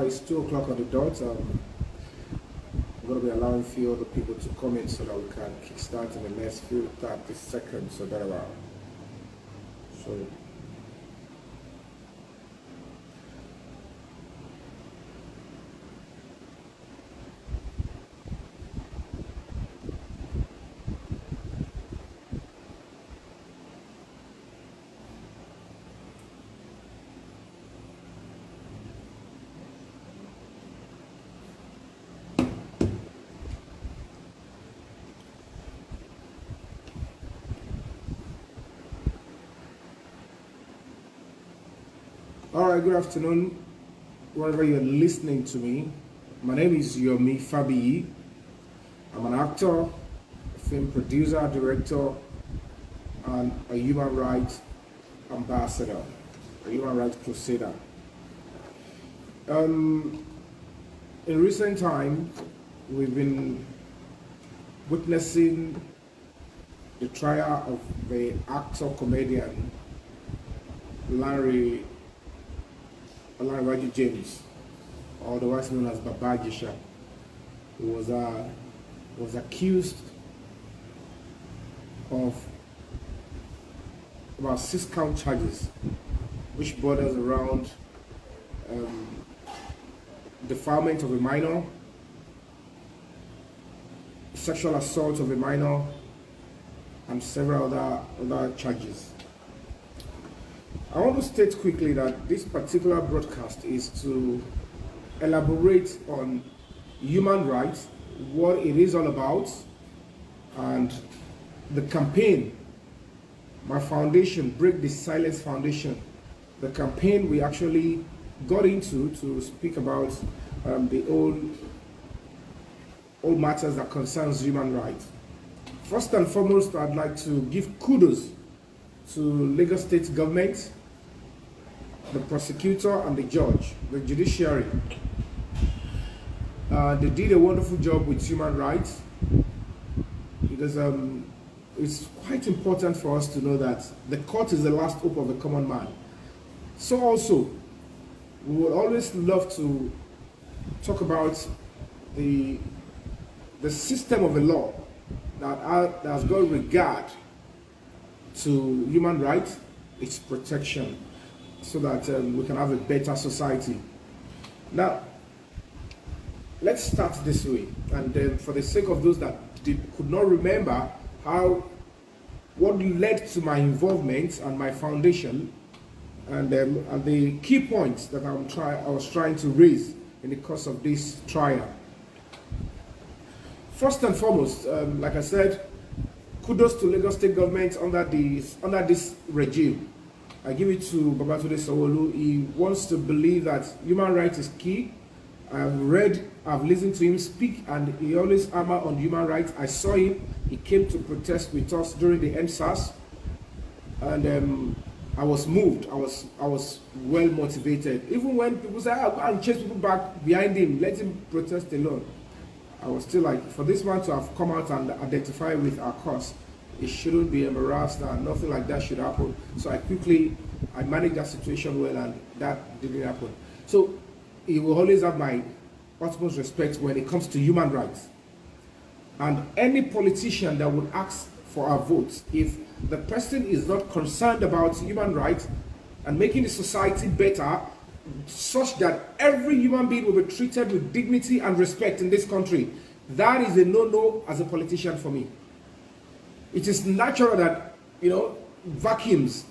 it's 2 o'clock on the dot. I'm going to be allowing a few other people to come in so that we can kickstart in the next few 30 seconds or thereabout. So, all right, good afternoon, wherever you're listening to me. My name is Yomi Fabiyi. I'm an actor, a film producer, director, and a human rights ambassador, a human rights crusader. In recent times, we've been witnessing the trial of the actor-comedian Olanrewaju James, otherwise known as Baba Ijesha, who was accused of about 6 count charges, which borders around defilement of a minor, sexual assault of a minor, and several other charges. I want to state quickly that this particular broadcast is to elaborate on human rights, what it is all about, and the campaign, my foundation, Break the Silence Foundation, the campaign we actually got into to speak about the old matters that concerns human rights. First and foremost, I'd like to give kudos to Lagos State government, the prosecutor and the judge, the judiciary. They did a wonderful job with human rights, because it's quite important for us to know that the court is the last hope of the common man. So also, we would always love to talk about the system of the law that has got regard to human rights, its protection, so that we can have a better society. Now, let's start this way, and for the sake of those that could not remember what led to my involvement and my foundation, and the key points that I was trying to raise in the course of this trial. First and foremost, like I said, kudos to Lagos State government under this regime. I give it to Baba Ijesha. He wants to believe that human rights is key. I've listened to him speak, and he always hammer on human rights. I saw him. He came to protest with us during the EndSARS, and I was moved. I was well motivated. Even when people say, "I'll go and chase people back behind him, let him protest alone," I was still like, for this man to have come out and identify with our cause, it shouldn't be embarrassed, and nothing like that should happen. So I managed that situation well, and that didn't happen. So he will always have my utmost respect when it comes to human rights. And any politician that would ask for our votes, if the person is not concerned about human rights and making the society better, such that every human being will be treated with dignity and respect in this country, that is a no-no as a politician for me. It is natural that, vacuums,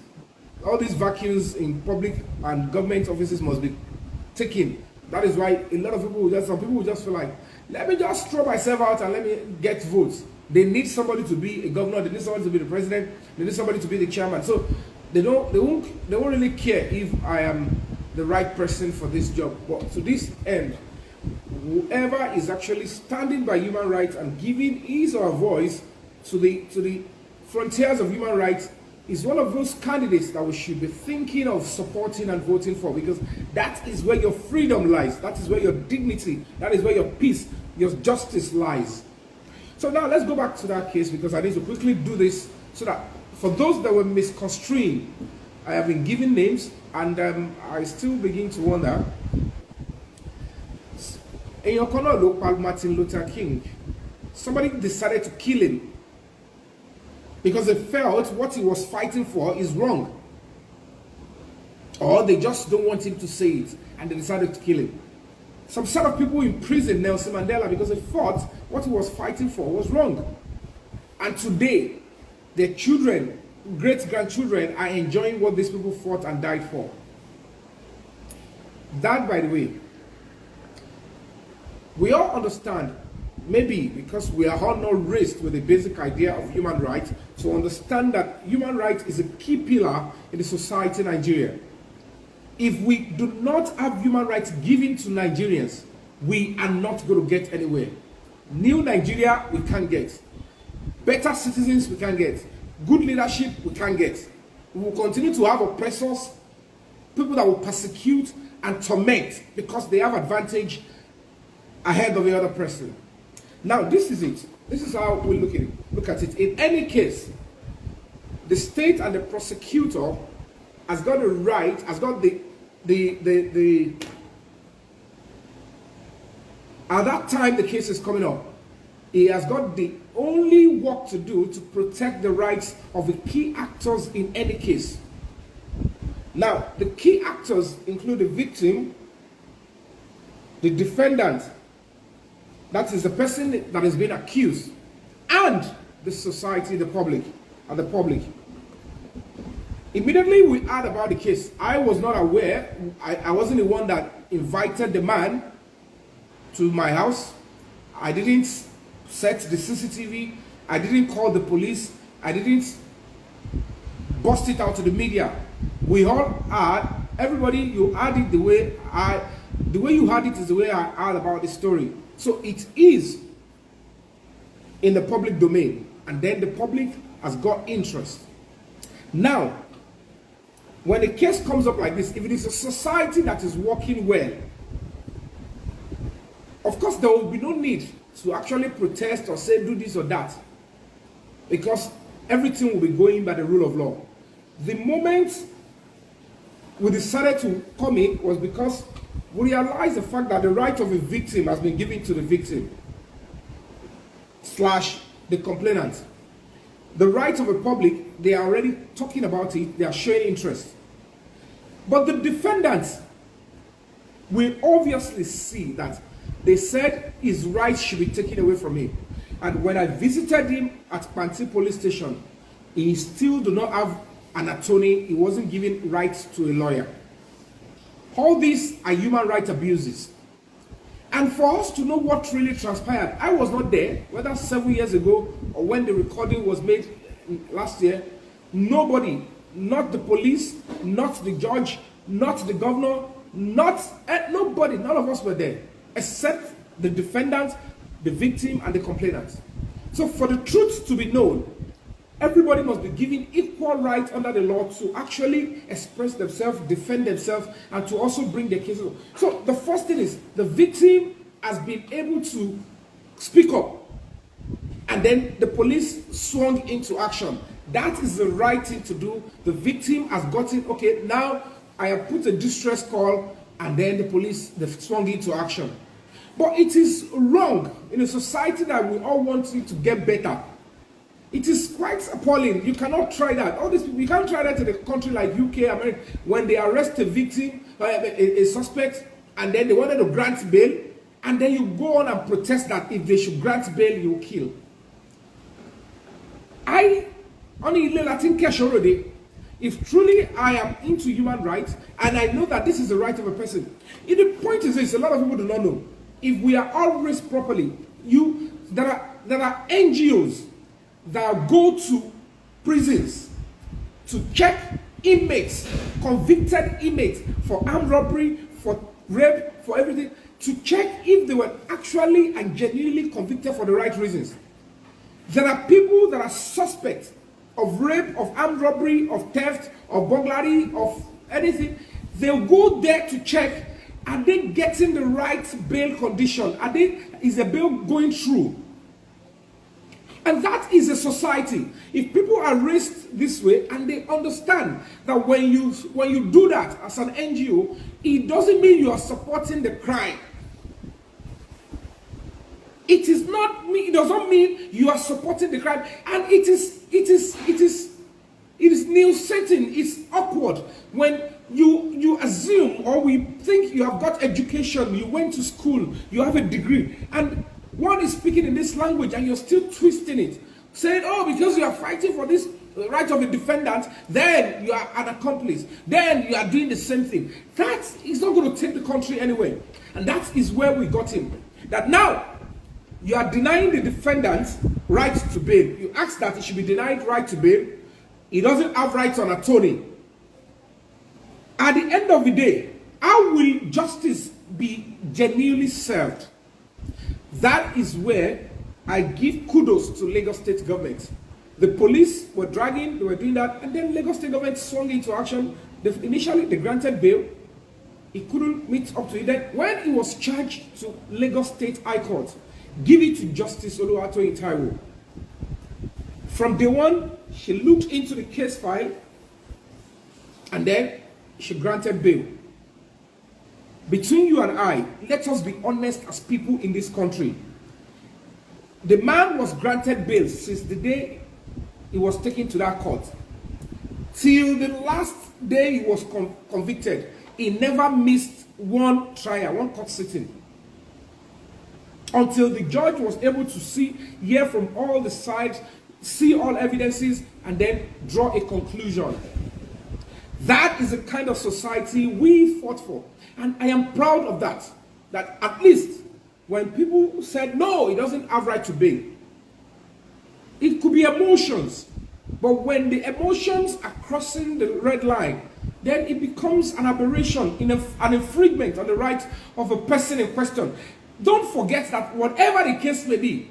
all these vacuums in public and government offices must be taken. That is why a lot of people some people will just feel like, let me just throw myself out and let me get votes. They need somebody to be a governor, they need somebody to be the president, they need somebody to be the chairman. So they won't really care if I am the right person for this job. But to this end, whoever is actually standing by human rights and giving his or her voice to the frontiers of human rights is one of those candidates that we should be thinking of supporting and voting for, because that is where your freedom lies, that is where your dignity, that is where your peace, your justice lies. So now let's go back to that case, because I need to quickly do this so that for those that were misconstruing, I have been given names, and I still begin to wonder Èèyàn kan náà ló pa Martin Luther King. Somebody decided to kill him because they felt what he was fighting for is wrong. Or they just don't want him to say it, and they decided to kill him. Some set of people imprisoned Nelson Mandela because they thought what he was fighting for was wrong. And today, their children, great-grandchildren, are enjoying what these people fought and died for. That, by the way, we all understand, maybe because we are all not raised with the basic idea of human rights, to understand that human rights is a key pillar in the society in Nigeria. If we do not have human rights given to Nigerians, we are not going to get anywhere. New Nigeria, we can't get. Better citizens, we can't get. Good leadership, we can't get. We will continue to have oppressors, people that will persecute and torment because they have advantage ahead of the other person. Now, this is it. This is how we look at it. In any case, the state and the prosecutor has got the right, has got the at that time the case is coming up, he has got the only work to do to protect the rights of the key actors in any case. Now, the key actors include the victim, the defendant, that is the person that is being accused, and the society, the public, and the public. Immediately we heard about the case, I was not aware, I wasn't the one that invited the man to my house. I didn't set the CCTV, I didn't call the police, I didn't bust it out to the media. We all heard, everybody, you heard it the way you heard it is the way I heard about the story. So it is in the public domain, and then the public has got interest. Now, when a case comes up like this, if it is a society that is working well, of course there will be no need to actually protest or say do this or that, because everything will be going by the rule of law. The moment we decided to come in was because we realized the fact that the right of a victim has been given to the victim / the complainant. The rights of the public, they are already talking about it, they are showing interest. But the defendants will obviously see that they said his rights should be taken away from him. And when I visited him at Panti police station, he still do not have an attorney, he wasn't given rights to a lawyer. All these are human rights abuses. And for us to know what really transpired, I was not there, whether 7 years ago or when the recording was made last year. Nobody, not the police, not the judge, not the governor, nobody, none of us were there, except the defendant, the victim, and the complainant. So for the truth to be known, everybody must be given equal right under the law to actually express themselves, defend themselves, and to also bring their cases. So the first thing is the victim has been able to speak up, and then the police swung into action. That is the right thing to do. The victim has gotten, okay, now I have put a distress call, and then the police, they swung into action. But it is wrong in a society that we all want it to get better. It is quite appalling. You cannot try that. All these people, you can't try that in a country like UK, America, when they arrest a victim, a suspect, and then they wanted to grant bail, and then you go on and protest that if they should grant bail, you will kill. If truly I am into human rights, and I know that this is the right of a person, the point is this, a lot of people do not know. If we are all raised properly, there are NGOs that go to prisons to check inmates, convicted inmates for armed robbery, for rape, for everything, to check if they were actually and genuinely convicted for the right reasons. There are people that are suspect of rape, of armed robbery, of theft, of burglary, of anything. They'll go there to check, are they getting the right bail condition? Is the bail going through? And that is a society. If people are raised this way and they understand that when you do that as an NGO, it doesn't mean you are supporting the crime. it is not me. It does not mean you are supporting the crime, and it is news setting. It's awkward when you assume, or we think you have got education, you went to school, you have a degree, and one is speaking in this language and you're still twisting it, saying, oh, because you are fighting for this right of a defendant, then you are an accomplice, then you are doing the same thing. That is not going to take the country anywhere. And that is where we got him. That now you are denying the defendant right to bail. You ask that he should be denied right to bail. He doesn't have rights on attorney. At the end of the day, how will justice be genuinely served? That is where I give kudos to Lagos State government. The police were dragging, they were doing that, and then Lagos State government swung into action. Initially, they granted bail. He couldn't meet up to it. Then, when he was charged to Lagos State High Court, give it to Justice Oluwatoyin Taiwo. From day one, she looked into the case file, and then she granted bail. Between you and I, let us be honest as people in this country. The man was granted bail since the day he was taken to that court. Till the last day he was convicted, he never missed one trial, one court sitting. Until the judge was able to hear from all the sides, see all evidences, and then draw a conclusion. That is the kind of society we fought for. And I am proud of that. That at least when people said, no, he doesn't have right to bail, it could be emotions. But when the emotions are crossing the red line, then it becomes an aberration, an infringement on the right of a person in question. Don't forget that whatever the case may be,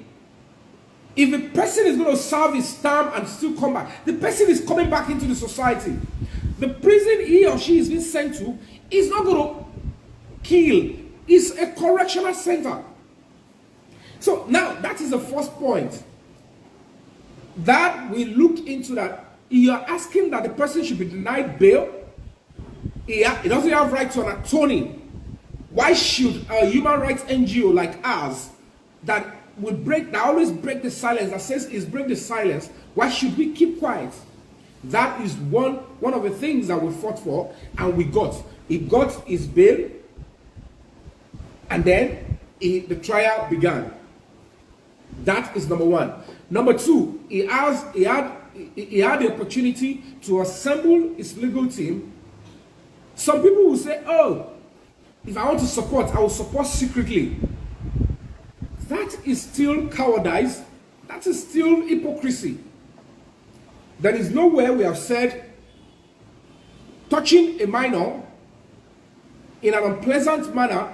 if a person is going to serve his term and still come back, the person is coming back into the society. The prison he or she is being sent to is not going to kill. It's a correctional center. So now, that is the first point. That we looked into that. You are asking that the person should be denied bail. He doesn't have right to an attorney. Why should a human rights NGO like ours that always break the silence, that says is break the silence, why should we keep quiet? That is one of the things that we fought for, and we got. He got his bail, and then the trial began. That is number one. Number two, he had the opportunity to assemble his legal team. Some people will say, oh, if I want to support, I will support secretly. That is still cowardice. That is still hypocrisy. There is nowhere we have said touching a minor in an unpleasant manner,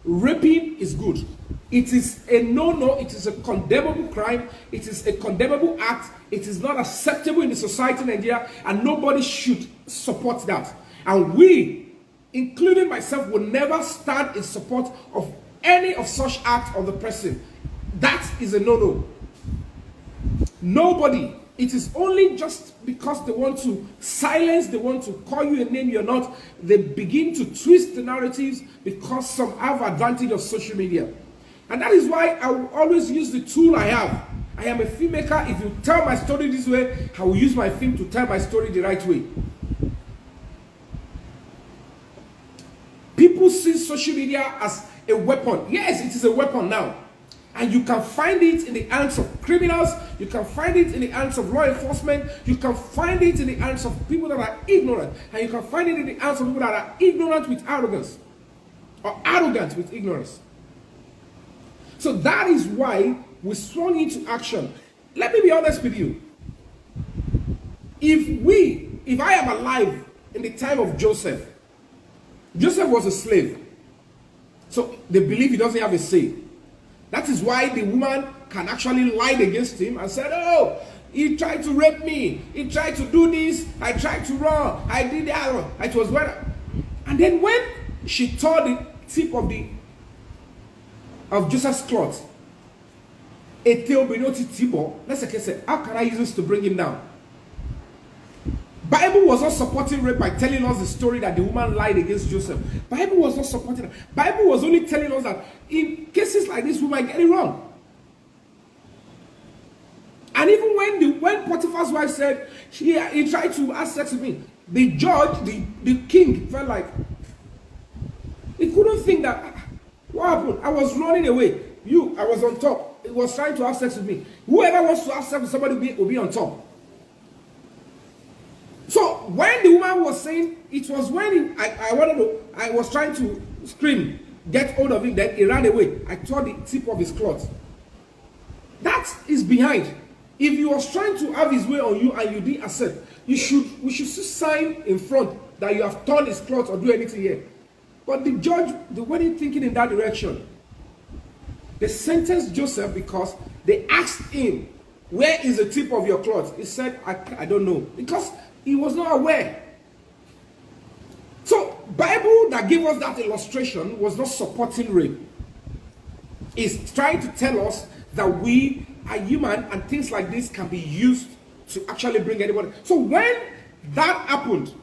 raping is good. It is a no-no. It is a condemnable crime. It is a condemnable act. It is not acceptable in the society in Nigeria, and nobody should support that. And we, including myself, will never stand in support of any of such acts of the person. That is a no-no. Nobody. It is only just because they want to silence, they want to call you a name you're not, they begin to twist the narratives because some have advantage of social media. And that is why I will always use the tool I have. I am a filmmaker. If you tell my story this way, I will use my film to tell my story the right way. People see social media as a weapon. Yes, it is a weapon now. And you can find it in the hands of criminals. You can find it in the hands of law enforcement. You can find it in the hands of people that are ignorant. And you can find it in the hands of people that are ignorant with arrogance. Or arrogant with ignorance. So that is why we swung into action. Let me be honest with you. If I am alive in the time of Joseph, Joseph was a slave. So they believe he doesn't have a say. That is why the woman can actually lie against him and said, oh, he tried to rape me. He tried to do this. I tried to run. I did that. It was when. And then when she tore the tip of Joseph's cloth, let's say, how can I use this to bring him down? Bible was not supporting rape by telling us the story that the woman lied against Joseph. Bible was not supporting that. Bible was only telling us that in cases like this, we might get it wrong. And even when Potiphar's wife said he tried to have sex with me, the judge, the king, felt like he couldn't think that what happened. I was running away. I was on top. He was trying to have sex with me. Whoever wants to have sex with somebody will be on top. So when the woman was saying, it was when I was trying to scream, get hold of him, then he ran away. I tore the tip of his cloth. That is behind. If he was trying to have his way on you and you didn't accept, we should sign in front that you have torn his cloth or do anything here. But the judge, they weren't thinking in that direction. They sentenced Joseph because they asked him, where is the tip of your cloth? He said, I don't know. Because he was not aware. So, Bible that gave us that illustration was not supporting rape. It's trying to tell us that we are human and things like this can be used to actually bring anybody. So when that happened,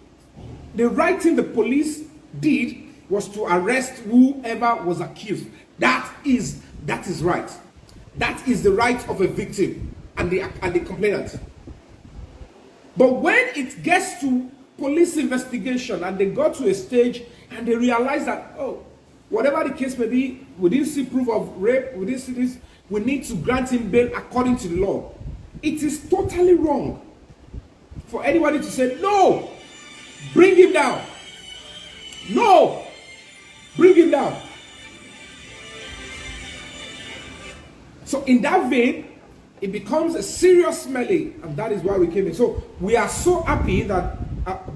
the right thing the police did was to arrest whoever was accused. That is right. That is the right of a victim and the complainant. But when it gets to police investigation and they got to a stage and they realize that, oh, whatever the case may be, we didn't see proof of rape, we didn't see this, we need to grant him bail according to the law. It is totally wrong for anybody to say, no, bring him down. No, bring him down. So in that vein, it becomes a serious melee, and that is why we came in. So we are so happy that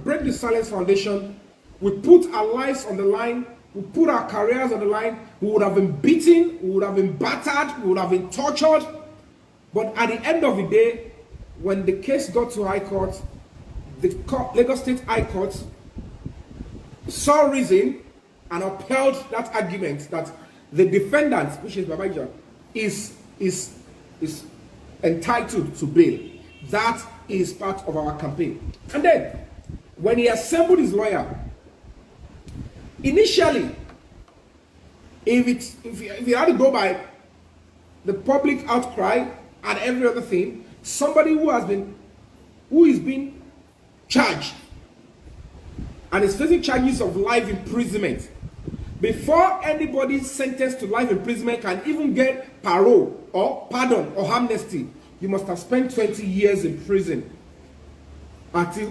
Break the Silence Foundation, we put our lives on the line, we put our careers on the line. We would have been beaten, we would have been battered, we would have been tortured. But at the end of the day, when the case got to High Court, the Lagos State High Court saw reason and upheld that argument that the defendant, which is Baba Ijesha, is entitled to bail. That is part of our campaign. And then, when he assembled his lawyer, initially, if you had to go by the public outcry and every other thing, somebody who is being charged and is facing charges of life imprisonment, before anybody sentenced to life imprisonment can even get parole or pardon or amnesty, you must have spent 20 years in prison. Until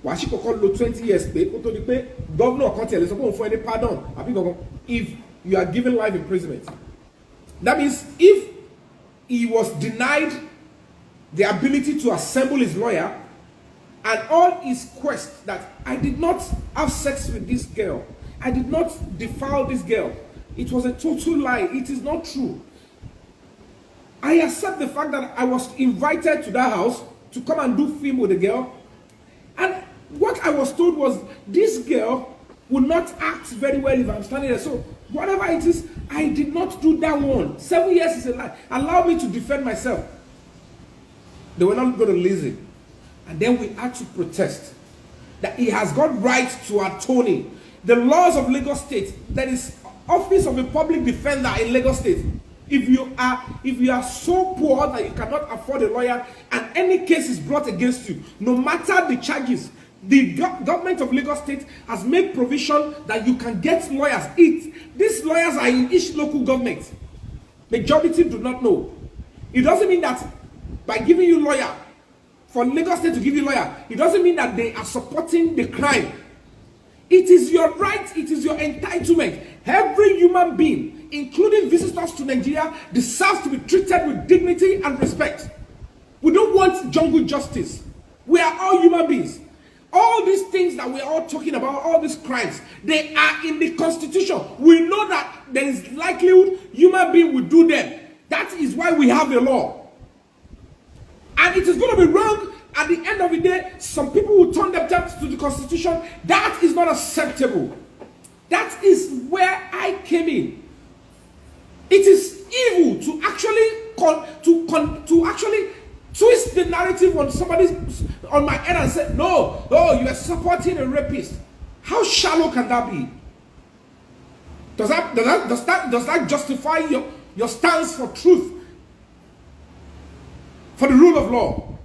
wàá sì kọ́kọ́ lo 20 years pé kó tó di pé governor kan tẹ̀lé sọ pé òun fún ẹni pardon àbí gangan if you are given life imprisonment. That means if he was denied the ability to assemble his lawyer and all his quest that I did not have sex with this girl, I did not defile this girl, it was a total lie, it is not true. I accept the fact that I was invited to that house to come and do film with the girl, and what I was told was this girl would not act very well if I'm standing there. So whatever it is, I did not do that one. 7 years is a lie. Allow me to defend myself. They were not going to listen. And then we had to protest that he has got right to attorney. The laws of Lagos State, there is Office of a Public Defender in Lagos State. If you are so poor that you cannot afford a lawyer and any case is brought against you, no matter the charges, the government of Lagos State has made provision that you can get lawyers. These lawyers are in each local government. Majority do not know. It doesn't mean that by giving you lawyer, for Lagos State to give you lawyer, it doesn't mean that they are supporting the crime. It is your right, it is your entitlement. Every human being, including visitors to Nigeria, deserves to be treated with dignity and respect. We don't want jungle justice. We are all human beings. All these things that we are all talking about, all these crimes, they are in the Constitution. We know that there is likelihood human being will do them. That is why we have a law. And it is going to be wrong. At the end of the day, some people will turn themselves to the Constitution. That is not acceptable. That is where I came in. It is evil to actually twist the narrative on my head and say, no, you are supporting a rapist. How shallow can that be? Does that justify your stance for truth? for the rule of law.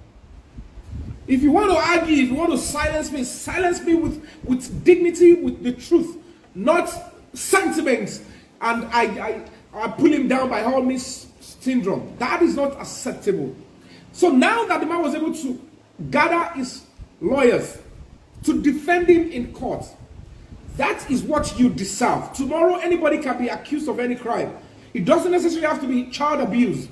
If you want to argue, if you want to silence me with dignity, with the truth, not sentiments, and I pull him down by all means syndrome. That is not acceptable. So now that the man was able to gather his lawyers to defend him in court, that is what you deserve. Tomorrow, anybody can be accused of any crime. It doesn't necessarily have to be child abuse,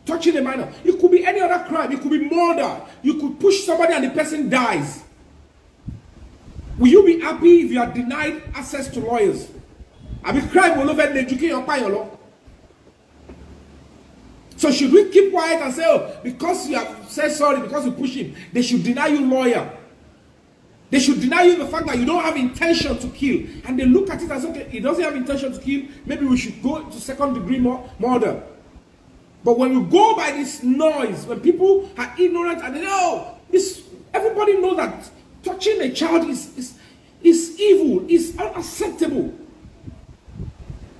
touching a minor. It could be any other crime. It could be murder. You could push somebody and the person dies. Will you be happy if you are denied access to lawyers? I mean, crime all over the education. So should we keep quiet and say, oh, because you have said sorry, because you push him, they should deny you lawyer? They should deny you the fact that you don't have intention to kill. And they look at it as, okay, he doesn't have intention to kill. Maybe we should go to second-degree murder. But when we go by this noise, when people are ignorant and they know, everybody knows that touching a child is evil, is unacceptable.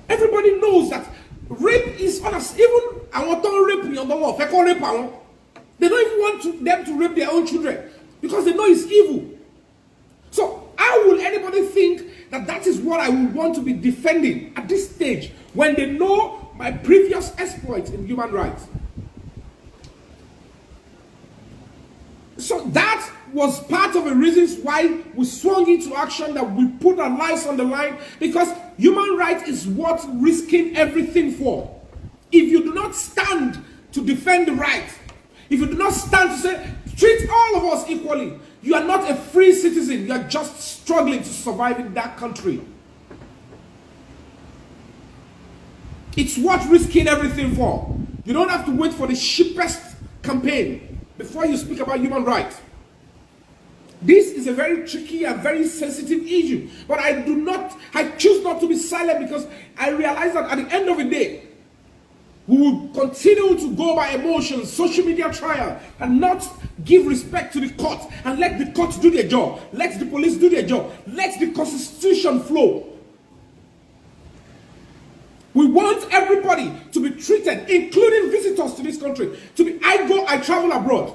Everybody knows that rape is unacceptable. Even I want to rape your mom. They don't even want them to rape their own children because they know it's evil. So how will anybody think that that is what I would want to be defending at this stage when they know my previous exploits in human rights? So that was part of the reasons why we swung into action, that we put our lives on the line, because human rights is worth risking everything for. If you do not stand to defend the right, if you do not stand to say, treat all of us equally, you are not a free citizen. You are just struggling to survive in that country. It's worth risking everything for. You don't have to wait for the cheapest campaign before you speak about human rights. This is a very tricky and very sensitive issue. But I choose not to be silent, because I realize that at the end of the day, we will continue to go by emotions, social media trial, and not give respect to the court and let the court do their job. Let the police do their job. Let the constitution flow. We want everybody to be treated, including visitors to this country, I travel abroad.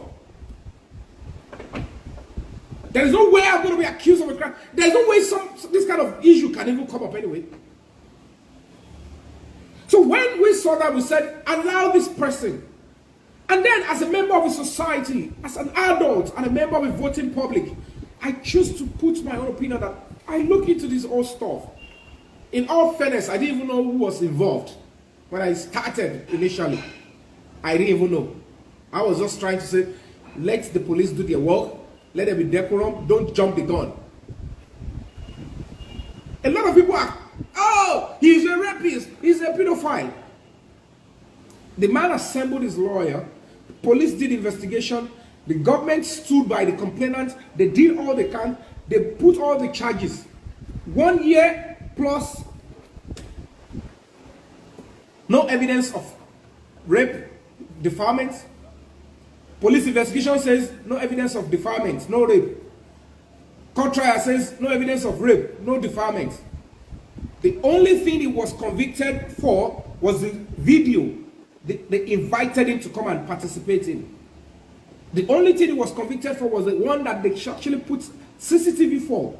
There is no way I'm going to be accused of a crime. There's no way this kind of issue can even come up anyway. So when we saw that, we said, allow this person. And then as a member of a society, as an adult and a member of a voting public, I choose to put my own opinion that I look into this whole stuff. In all fairness, I didn't even know who was involved when I started initially. I didn't even know. I was just trying to say, let the police do their work. Let there be decorum. Don't jump the gun. A lot of people are, oh, he's a rapist, he's a pedophile. The man assembled his lawyer, the police did investigation, the government stood by the complainant, they did all they can, they put all the charges. 1 year plus no evidence of rape, defilement. Police investigation says no evidence of defilement, no rape. Court trial says no evidence of rape, no defilement. The only thing he was convicted for was the video they invited him to come and participate in. The only thing he was convicted for was the one that they actually put CCTV for.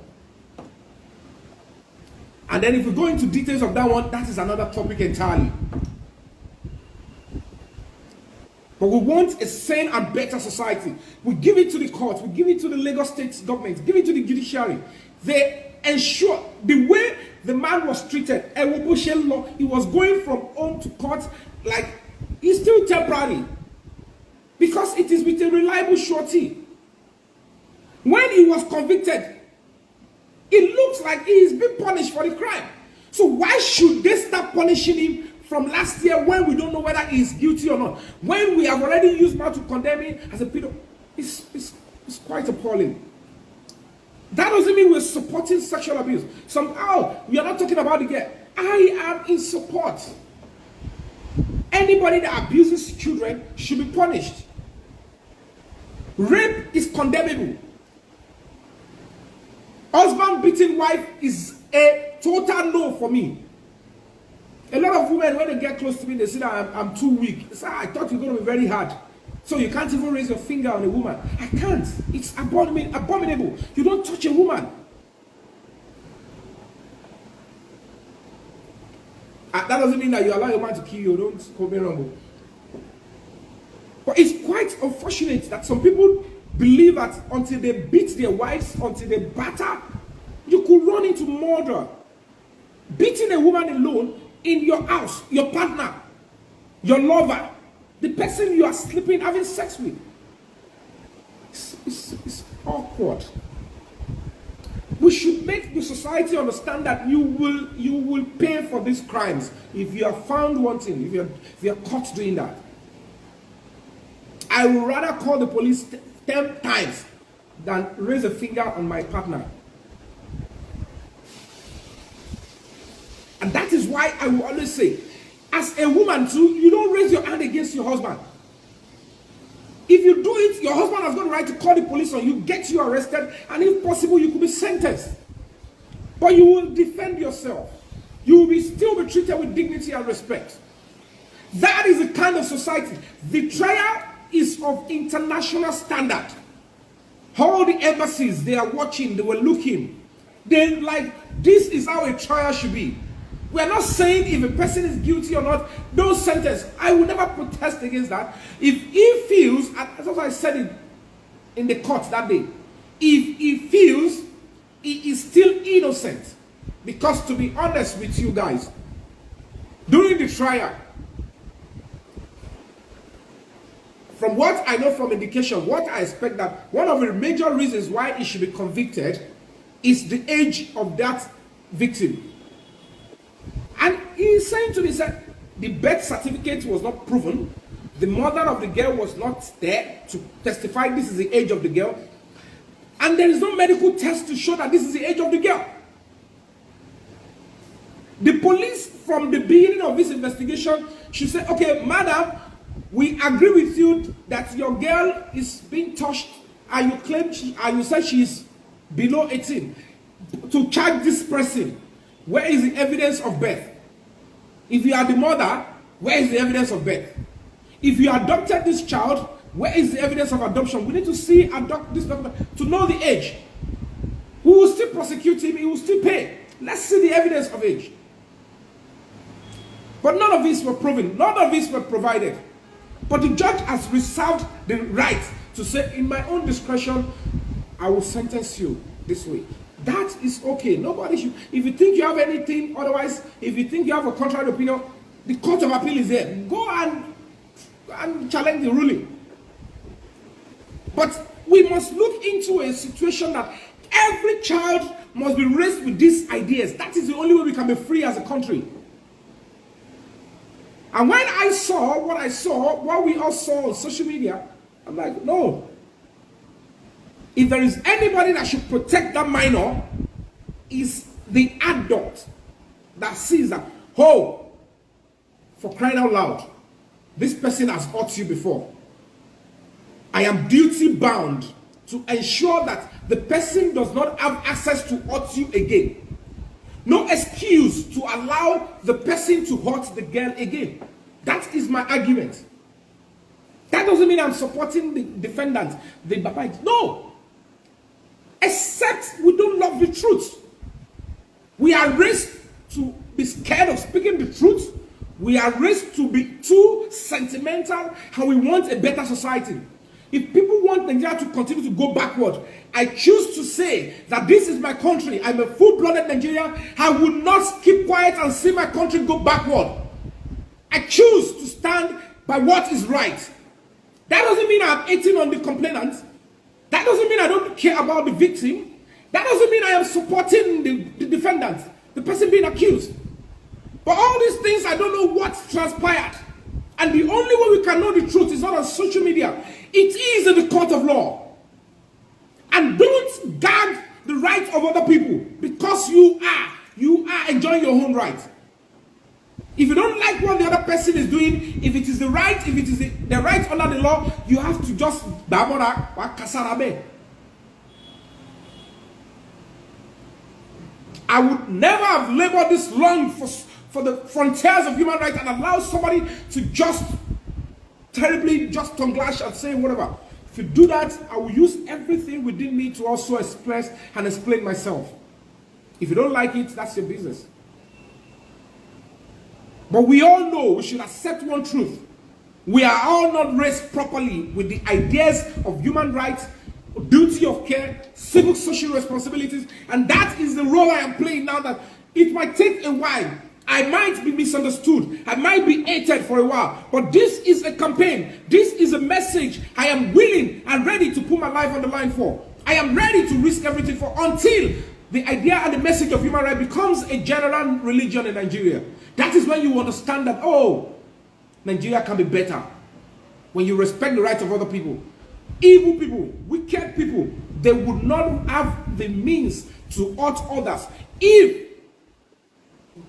And then if we go into details of that one, that is another topic entirely. But we want a sane and better society. We give it to the court, we give it to the Lagos State government, give it to the judiciary. They ensure the way the man was treated, he was going from home to court like he's still temporary. Because it is with a reliable surety. When he was convicted, it looks like he is being punished for the crime. So why should they start punishing him from last year when we don't know whether he is guilty or not? When we have already used now to condemn him as a pedo, it's quite appalling. That doesn't mean we're supporting sexual abuse. Somehow, we are not talking about the girl. I am in support. Anybody that abuses children should be punished. Rape is condemnable. Husband beating wife is a total no for me. A lot of women, when they get close to me, they say that I'm too weak. They say, I thought you're going to be very hard. So you can't even raise your finger on a woman. I can't. It's abominable. You don't touch a woman. That doesn't mean that you allow your man to kill you. Don't call me wrong. But it's quite unfortunate that some people believe that until they beat their wives, until they batter, you could run into murder. Beating a woman alone in your house, your partner, your lover, the person you are sleeping, having sex with. It's awkward. We should make the society understand that you will pay for these crimes if you are found wanting, if you are caught doing that. I would rather call the police 10 times than raise a finger on my partner. And that is why I will always say, as a woman too, you don't raise your hand against your husband. If you do it, your husband has got the right to call the police on you, get you arrested, and if possible, you could be sentenced. But you will defend yourself. You will still be treated with dignity and respect. That is the kind of society. The trial is of international standard. All the embassies, they are watching, they were looking. They're like, this is how a trial should be. We're not saying if a person is guilty or not, no sentence. I will never protest against that. If he feels, as I said it in the court that day, if he feels he is still innocent, because to be honest with you guys, during the trial, from what I know from education, what I expect that one of the major reasons why he should be convicted is the age of that victim. And he's saying to me, said, the birth certificate was not proven. The mother of the girl was not there to testify this is the age of the girl. And there is no medical test to show that this is the age of the girl. The police, from the beginning of this investigation, should say, okay, madam, we agree with you that your girl is being touched and you claim and you say she is below 18. To charge this person, where is the evidence of birth? If you are the mother, where is the evidence of birth? If you adopted this child, where is the evidence of adoption? We need to see this document to know the age. We will still prosecute him, he will still pay. Let's see the evidence of age. But none of these were proven, none of these were provided. But the judge has reserved the right to say, in my own discretion, I will sentence you this way. That is okay. Nobody should. If you think you have anything otherwise, if you think you have a contrary opinion, the court of appeal is there. Go and challenge the ruling. But we must look into a situation that every child must be raised with these ideas. That is the only way we can be free as a country. And when I saw what we all saw on social media, I'm like, no. If there is anybody that should protect that minor, is the adult that sees that, oh, for crying out loud, this person has hurt you before. I am duty bound to ensure that the person does not have access to hurt you again. No excuse to allow the person to hurt the girl again. That is my argument. That doesn't mean I'm supporting the defendant, the Baba Ijesha. No. Except we don't love the truth. We are raised to be scared of speaking the truth. We are raised to be too sentimental and we want a better society. If people want Nigeria to continue to go backward, I choose to say that this is my country. I'm a full-blooded Nigerian. I will not keep quiet and see my country go backward. I choose to stand by what is right. That doesn't mean I'm hating on the complainant. That doesn't mean I don't care about the victim. That doesn't mean I am supporting the defendant, the person being accused. But all these things, I don't know what transpired. And the only way we can know the truth is not on social media. It is in the court of law. And don't gag the rights of other people because you are enjoying your own right. If you don't like what the other person is doing, if it is the right, if it is the right under the law, you have to just I would never have labored this long for the frontiers of human rights and allow somebody to just terribly just tongue lash and saying whatever. If you do that, I will use everything within me to also express and explain myself. If you don't like it, that's your business. But we all know we should accept one truth. We are all not raised properly with the ideas of human rights, duty of care, civic social responsibilities, and that is the role I am playing now. That it might take a while, I might be misunderstood, I might be hated for a while, but this is a campaign, this is a message I am willing and ready to put my life on the line for. I am ready to risk everything for, until the idea and the message of human rights becomes a general religion in Nigeria. That is when you understand that, oh, Nigeria can be better. When you respect the rights of other people. Evil people, wicked people, they would not have the means to hurt others if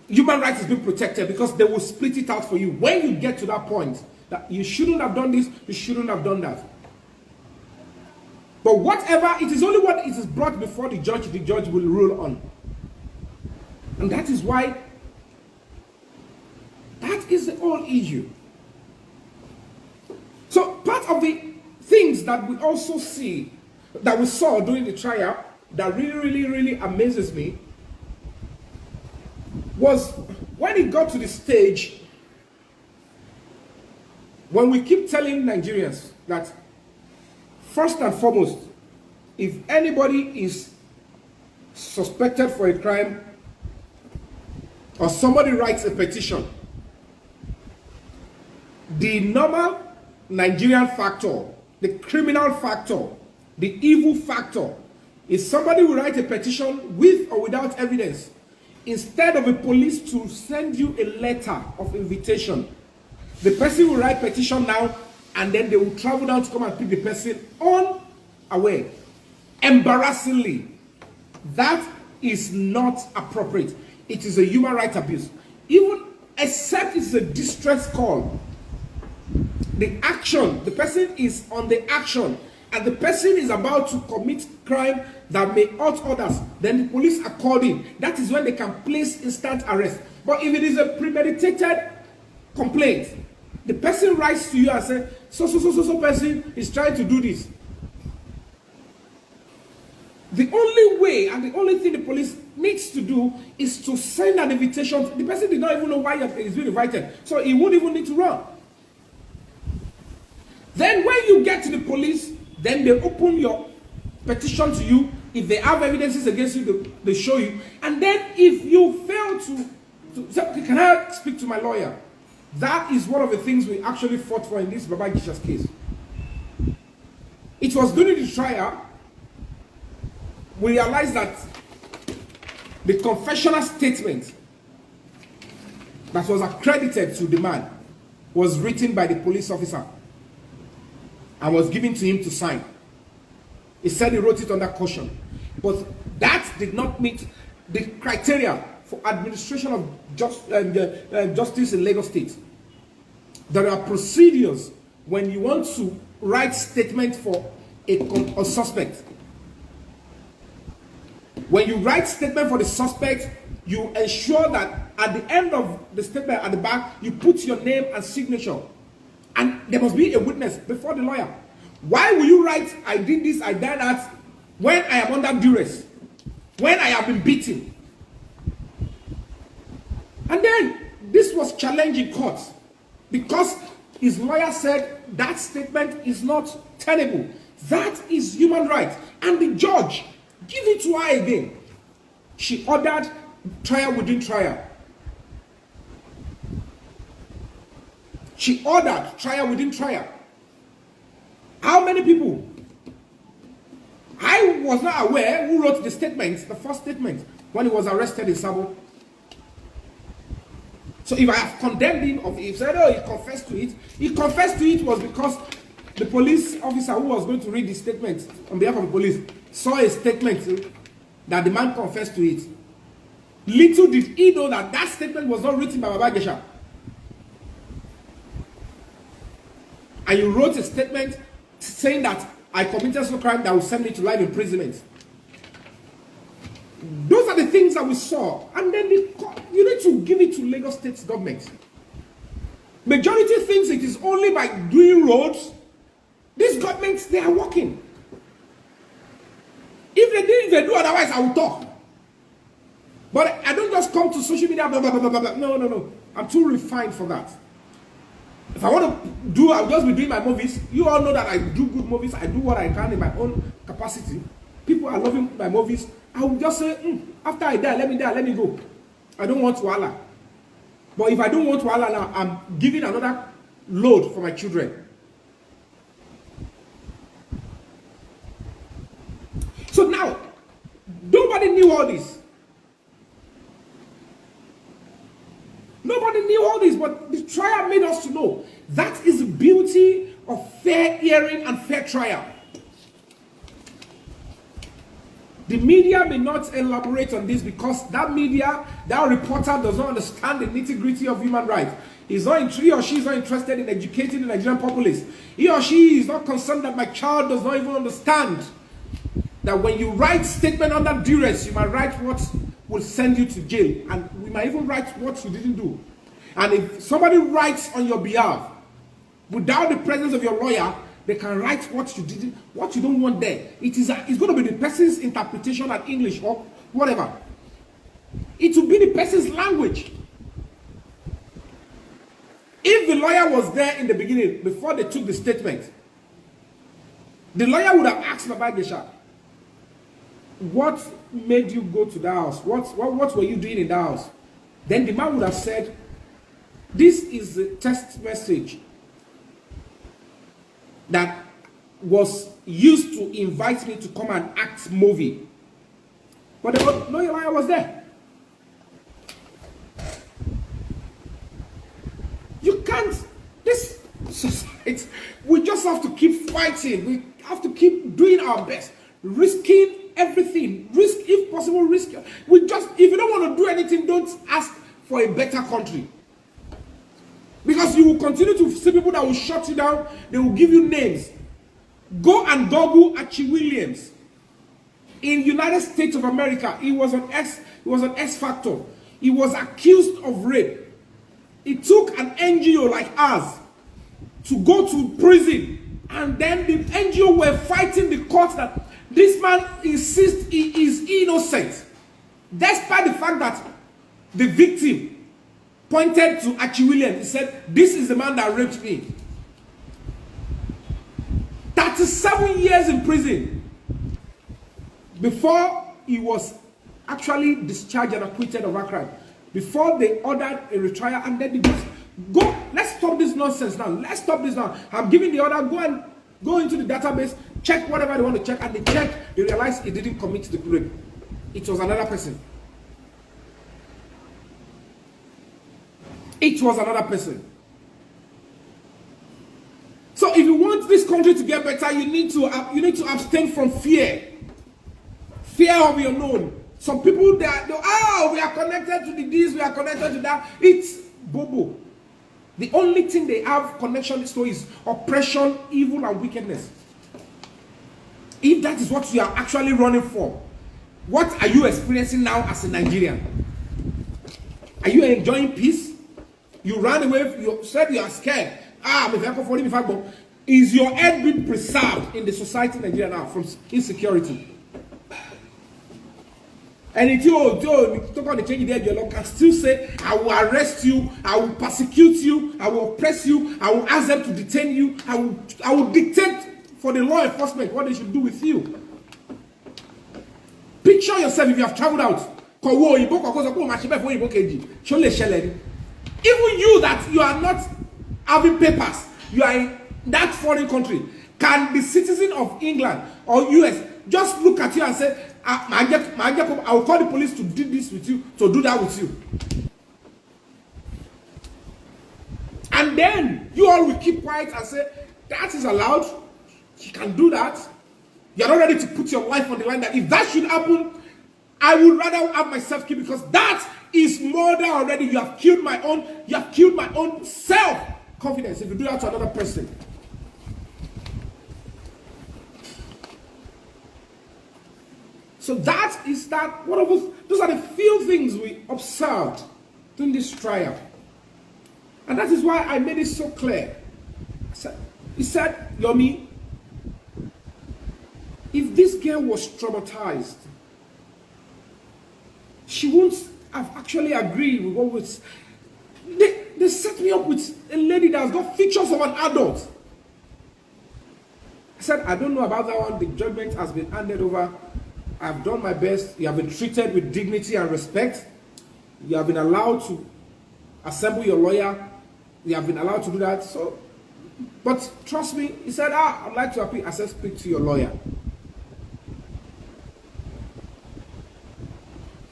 human rights is being protected, because they will split it out for you. When you get to that point, that you shouldn't have done this, you shouldn't have done that. But whatever, it is only what it is brought before the judge will rule on. And that is why, that is the whole issue. So part of the things that we also see, that we saw during the trial, that really amazes me, was when it got to the stage when we keep telling Nigerians that, first and foremost, if anybody is suspected for a crime, or somebody writes a petition, the normal Nigerian factor, the criminal factor, the evil factor, is somebody will write a petition with or without evidence. Instead of a police to send you a letter of invitation, the person will write petition now, and then they will travel down to come and pick the person unaware. Embarrassingly, that is not appropriate. It is a human rights abuse. Even except it's a distress call. The action, the person is on the action, and the person is about to commit crime that may hurt others, then the police are called in. That is when they can place instant arrest. But if it is a premeditated complaint, the person writes to you and says, so person is trying to do this. The only way and the only thing the police needs to do is to send an invitation. The person did not even know why he's been invited, so he won't even need to run. Then when you get to the police, then they open your petition to you. If they have evidences against you, they show you. And then if you fail to say, can I speak to my lawyer? That is one of the things we actually fought for in this Baba Ijesha's case. It was during the trial, we realized that the confessional statement that was accredited to the man was written by the police officer and was given to him to sign. He said he wrote it under caution. But that did not meet the criteria for administration of justice in Lagos State. There are procedures when you want to write statement for a suspect. When you write statement for the suspect, you ensure that at the end of the statement at the back, you put your name and signature. And there must be a witness before the lawyer. Why will you write, I did this, I did that, when I am under duress? When I have been beaten? And then, this was challenged in court. Because his lawyer said, that statement is not tenable. That is human rights. And the judge, give it to her again. She ordered trial within trial. She ordered trial within trial. How many people? I was not aware who wrote the statement, the first statement, when he was arrested in Sabo. So if I have condemned him, or if he said, oh, he confessed to it was because the police officer who was going to read the statement on behalf of the police saw a statement that the man confessed to it. Little did he know that that statement was not written by Baba Ijesha. And you wrote a statement saying that I committed some crime that will send me to life imprisonment. Those are the things that we saw. And then you need to give it to Lagos State government. Majority thinks it is only by doing roads. These governments, they are working. If they do otherwise, I will talk. But I don't just come to social media, blah, blah, blah, blah, blah. No. I'm too refined for that. If I want to do, I'll just be doing my movies. You all know that I do good movies. I do what I can in my own capacity. People are loving my movies. I will just say, after I die, let me go. I don't want wahala. But if I don't want wahala now, I'm giving another load for my children. So now, nobody knew all this. Nobody knew all this, but the trial made us to know. That is the beauty of fair hearing and fair trial. The media may not elaborate on this because that reporter does not understand the nitty-gritty of human rights. He or she is not interested in educating the Nigerian populace. He or she is not concerned that my child does not even understand that when you write statement under duress, you might write what will send you to jail. And we might even write what you didn't do. And if somebody writes on your behalf, without the presence of your lawyer, they can write what you didn't, what you don't want there. It's going to be the person's interpretation and English or whatever. It will be the person's language. If the lawyer was there in the beginning, before they took the statement, the lawyer would have asked Baba Ijesha, what made you go to the house? What were you doing in the house? Then the man would have said, this is a text message that was used to invite me to come and act movie. But the lawyer was there. You can't, this society, we just have to keep fighting. We have to keep doing our best, risking everything. Risk, if possible, risk. If you don't want to do anything, don't ask for a better country. Because you will continue to see people that will shut you down. They will give you names. Go and Google Archie Williams. In United States of America, he was an X Factor. He was accused of rape. It took an NGO like us to go to prison. And then the NGO were fighting the court that this man insists he is innocent. Despite the fact that the victim pointed to Archie Williams. He said, this is the man that raped me. 37 years in prison before he was actually discharged and acquitted of a crime. Before they ordered a retrial, and then they just go, let's stop this nonsense now. Let's stop this now. I'm giving the order, go into the database, check whatever they want to check, and they check, they realize he didn't commit the rape. It was another person. It was another person. So if you want this country to get better, you need to abstain from fear. Fear of the unknown. Some people, we are connected to the this, we are connected to that. It's bobo. The only thing they have connection to is oppression, evil, and wickedness. If that is what you are actually running for, what are you experiencing now as a Nigerian? Are you enjoying peace? You ran away, you said you are scared. Is your head being preserved in the society in Nigeria now from insecurity? And if you talk on the change there, you can still say, I will arrest you, I will persecute you, I will oppress you, I will ask them to detain you, I will dictate for the law enforcement what they should do with you. Picture yourself if you have traveled out. Even you that you are not having papers, you are in that foreign country, can the citizen of England or US just look at you and say, I will call the police to do this with you, to do that with you. And then you all will keep quiet and say, that is allowed. You can do that. You're not ready to put your life on the line. That if that should happen, I would rather have myself killed, because that is murder already. You have killed my own self-confidence if you do that to another person. So that is that. Those are the few things we observed during this trial. And that is why I made it so clear. He said, Yomi, if this girl was traumatized, she won't have actually agreed with what was... They set me up with a lady that has got features of an adult. I said, I don't know about that one. The judgment has been handed over. I've done my best. You have been treated with dignity and respect. You have been allowed to assemble your lawyer. You have been allowed to do that. So, but trust me, he said, I'd like to appeal. I said, speak to your lawyer.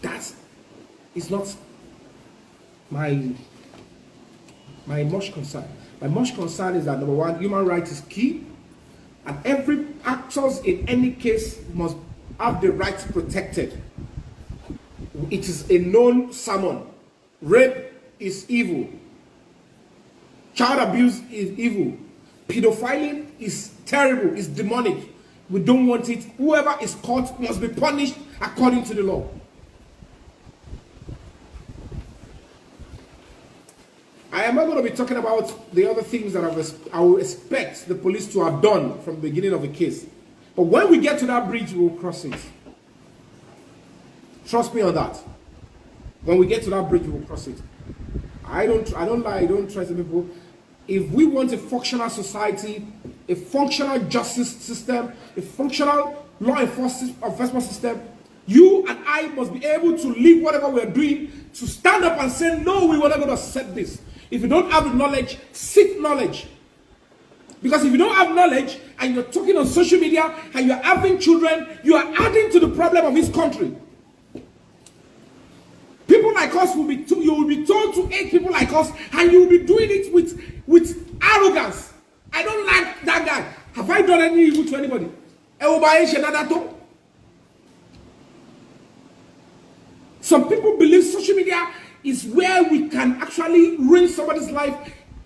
That is not my much concern. My much concern is that, number one, human rights is key. And every actors in any case must have the rights protected. It is a known sermon. Rape is evil. Child abuse is evil. Pedophilia is terrible, is demonic. We don't want it. Whoever is caught must be punished according to the law. I am not going to be talking about the other things that I will expect the police to have done from the beginning of the case. But when we get to that bridge, we will cross it. Trust me on that. When we get to that bridge, we will cross it. I don't lie, I don't trust people. If we want a functional society, a functional justice system, a functional law enforcement system, you and I must be able to leave whatever we're doing, to stand up and say, no, we were not going to accept this. If you don't have the knowledge, seek knowledge. Because if you don't have knowledge and you're talking on social media and you're having children, you are adding to the problem of this country. People like us will be you will be told to hate people like us, and you will be doing it with arrogance. I don't like that guy. Have I done any evil to anybody? Some people believe social media is where we can actually ruin somebody's life,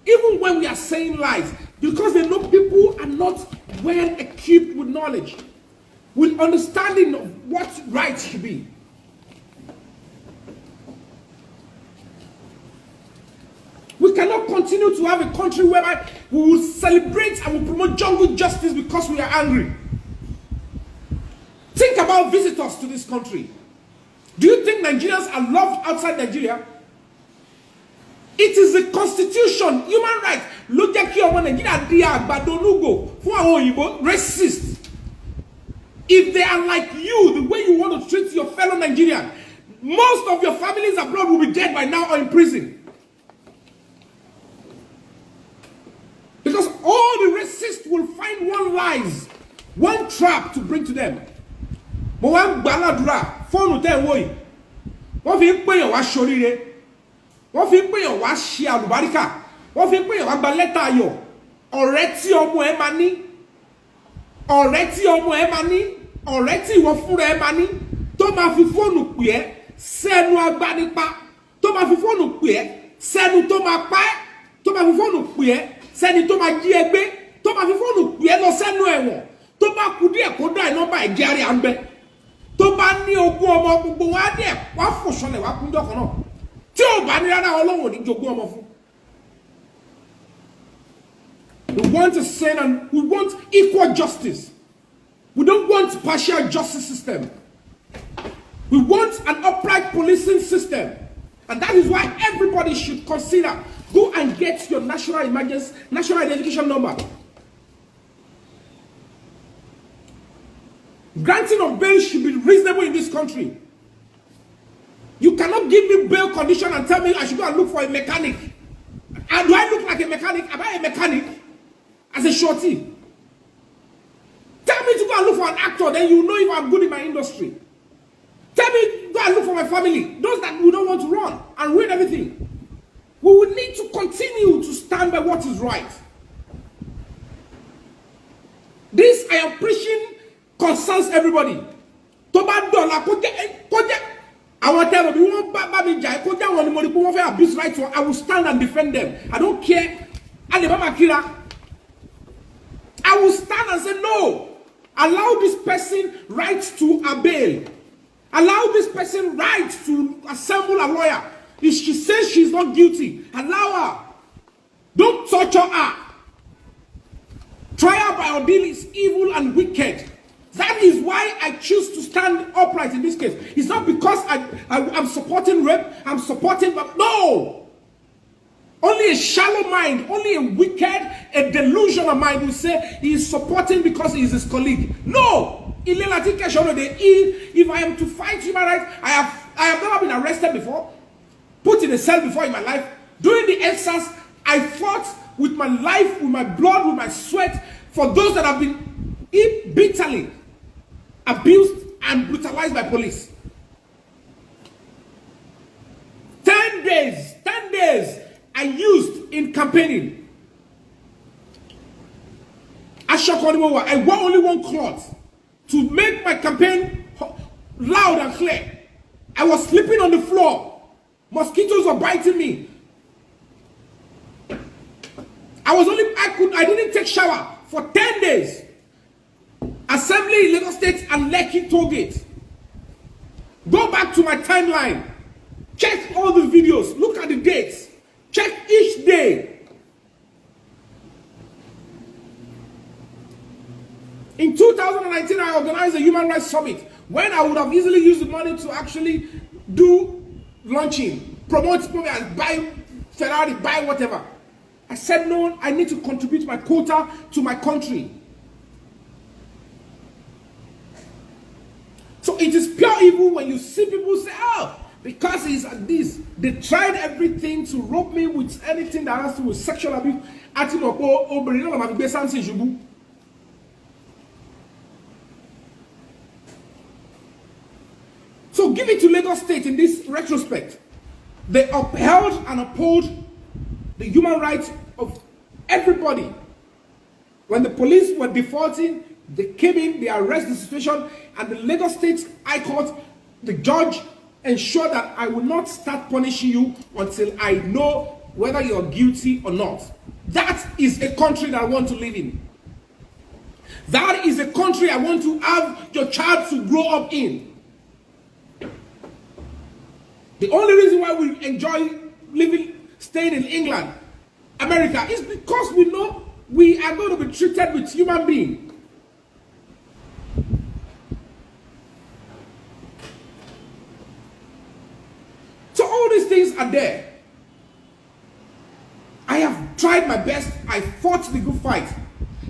even when we are saying lies, because they know people are not well equipped with knowledge, with understanding of what right should be. We cannot continue to have a country where we will celebrate and will promote jungle justice because we are angry. Think about visitors to this country. Do you think Nigerians are loved outside Nigeria? It is the constitution, human rights. Look at Nigeria, racist. If they are like you, the way you want to treat your fellow Nigerian, most of your families abroad will be dead by now or in prison. Because all the racists will find one lies, one trap to bring to them. But one baladra, phone ten way. One thing pay your wash shorire. One thing pay your wash shia lubarika. One thing pay your baleta yo. Already omo emani. Already omo emani. Already wafure emani. To ma fi phone kuye. Senu agbanipa. To ma fi phone kuye. Senu to ma pa. To ma fi phone kuye. Senu to ma ji egbe. To ma fi phone kuye lo senu ewon. To ma kudi e ko da number e jare ambe. To bá ní ogún ọmọ gbogbo wa dé wá fòṣọlẹ̀ wá kúnjọ́ kan náà tí ò bá ní rárá Ọlọ́run ní jogún ọmọ fún. We want a sane and we want equal justice. We don't want partial justice system. We want an upright policing system, and that is why everybody should consider go and get your national identification number. Granting of bail should be reasonable in this country. You cannot give me bail condition and tell me I should go and look for a mechanic. And do I look like a mechanic? Am I a mechanic? As a shorty? Tell me to go and look for an actor, then you know if I'm good in my industry. Tell me go and look for my family. Those that we don't want to run and ruin everything. We will need to continue to stand by what is right. This I am preaching concerns everybody. To bá dọ̀la kó jẹ́ àwọn tẹ́lẹ̀ bí wọ́n bá mi jà kó jẹ́ àwọn ni mo ní pé wọ́n fẹ́ abuse rights. I will stand and defend them. I don't care. I will stand and say no. Allow this person rights to a bail. Allow this person rights to assemble a lawyer. If she says she's not guilty, allow her. Don't torture her. Trial by ordeal is evil and wicked. That is why I choose to stand upright in this case. It's not because I'm supporting rape, I'm supporting, but no! Only a shallow mind, only a wicked, a delusional mind will say he is supporting because he is his colleague. No! If I am to fight human rights, I have never been arrested before, put in a cell before in my life. During the EndSARS, I fought with my life, with my blood, with my sweat, for those that have been bitterly abused and brutalized by police. 10 days I used in campaigning. I wore only one cloth to make my campaign loud and clear. I was sleeping on the floor. Mosquitoes were biting me. I didn't take shower for 10 days. Assembly in Lagos State and Lekki Tollgate. Go back to my timeline. Check all the videos. Look at the dates. Check each day. In 2019, I organized a human rights summit when I would have easily used the money to actually do launching, promote programs, buy Ferrari, buy whatever. I said, no, I need to contribute my quota to my country. So it is pure evil when you see people say, oh, because he's at this. They tried everything to rope me with anything that has to do with sexual abuse. So give it to Lagos State in this retrospect. They upheld and uphold the human rights of everybody. When the police were defaulting, they came in, they arrested the situation, and the Lagos State High Court, the judge, ensured that I will not start punishing you until I know whether you're guilty or not. That is a country that I want to live in. That is a country I want to have your child to grow up in. The only reason why we enjoy staying in England, America, is because we know we are going to be treated with human beings. So all these things are there. I have tried my best. I fought the good fight.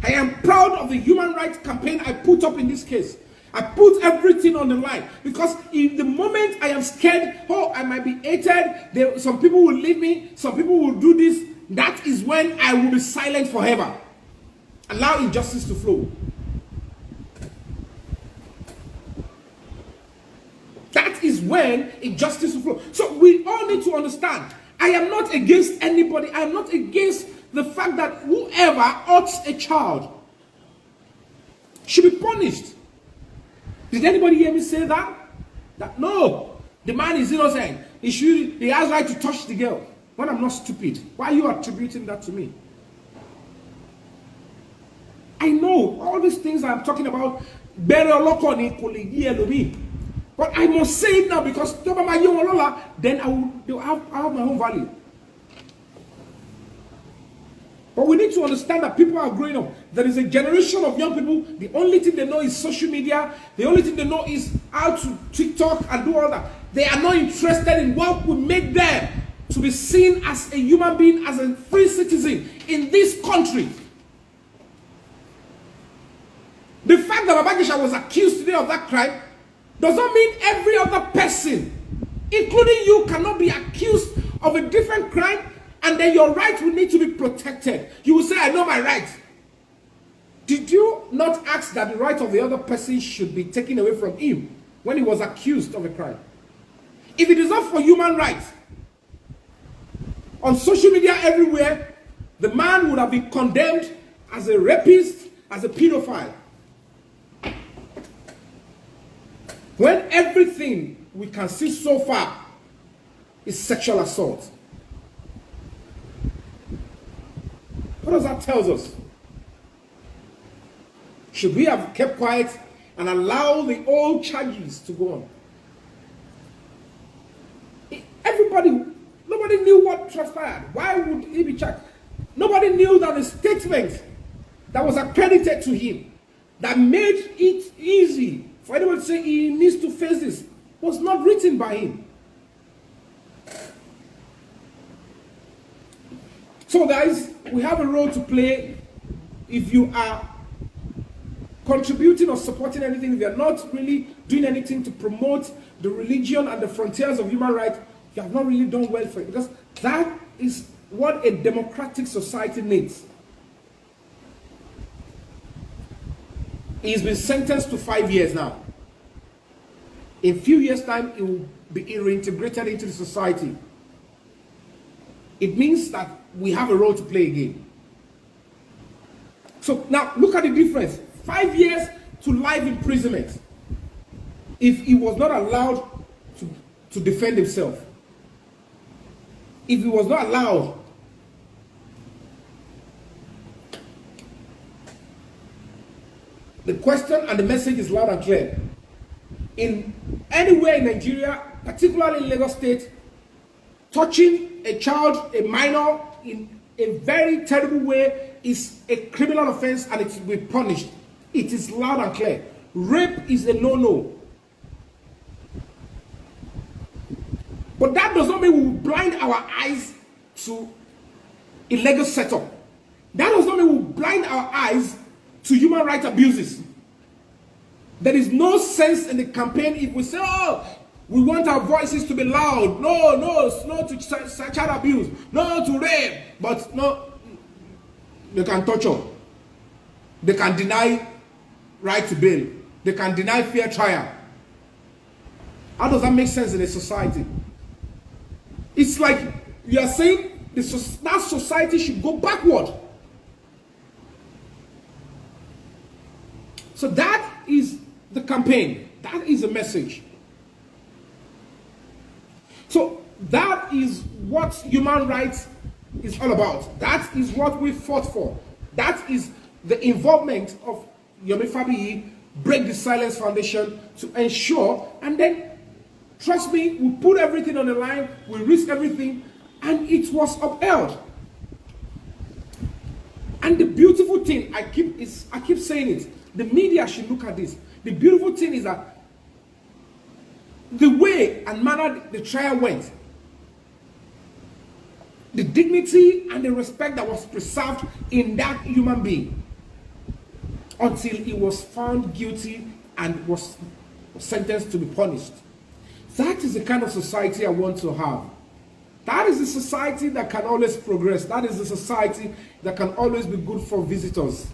I am proud of the human rights campaign I put up in this case. I put everything on the line because in the moment I am scared, oh, I might be hated, some people will leave me, some people will do this, that is when I will be silent forever. Allow injustice to flow. That is when injustice will flow. So we all need to understand, I am not against anybody. I am not against the fact that whoever hurts a child should be punished. Did anybody hear me say that? That no, the man is innocent. He has right to touch the girl. When I'm not stupid, why are you attributing that to me? I know all these things I'm talking about. But I must say it now because then I have my own value. But we need to understand that people are growing up. There is a generation of young people, the only thing they know is social media. The only thing they know is how to TikTok and do all that. They are not interested in what would make them to be seen as a human being, as a free citizen in this country. The fact that Baba Ijesha was accused today of that crime does not mean every other person, including you, cannot be accused of a different crime, and then your right will need to be protected. You will say, I know my right. Did you not ask that the right of the other person should be taken away from him when he was accused of a crime? If it is not for human rights, on social media everywhere, the man would have been condemned as a rapist, as a pedophile. When everything we can see so far is sexual assault. What does that tell us? Should we have kept quiet and allow the old charges to go on? Nobody knew what transpired. Why would he be charged? Nobody knew that the statement that was accredited to him, that made it easy for anyone to say he needs to face this, was not written by him. So guys, we have a role to play. If you are contributing or supporting anything, if you are not really doing anything to promote the religion and the frontiers of human rights, you have not really done well for it, because that is what a democratic society needs. He's been sentenced to 5 years now. In a few years' time, he will be reintegrated into the society. It means that we have a role to play again. So now look at the difference. 5 years to life imprisonment if he was not allowed to defend himself. If he was not allowed the question and the message is loud and clear. In anywhere in Nigeria, particularly in Lagos State, touching a child, a minor, in a very terrible way is a criminal offense and it will be punished. It is loud and clear. Rape is a no-no. But that does not mean we will blind our eyes to illegal setup. That does not mean we will blind our eyes to human rights abuses. There is no sense in the campaign if we say, oh, we want our voices to be loud. No to child abuse. No to rape. But no, they can torture. They can deny right to bail. They can deny fair trial. How does that make sense in a society? It's like you are saying that society should go backward. So that is the campaign. That is the message. So that is what human rights is all about. That is what we fought for. That is the involvement of Yomi Fabiyi, Break the Silence Foundation, to ensure, and then, trust me, we put everything on the line, we risk everything, and it was upheld. And the beautiful thing, I keep saying it, the media should look at this. The beautiful thing is that the way and manner the trial went, the dignity and the respect that was preserved in that human being until he was found guilty and was sentenced to be punished. That is the kind of society I want to have. That is a society that can always progress. That is a society that can always be good for visitors.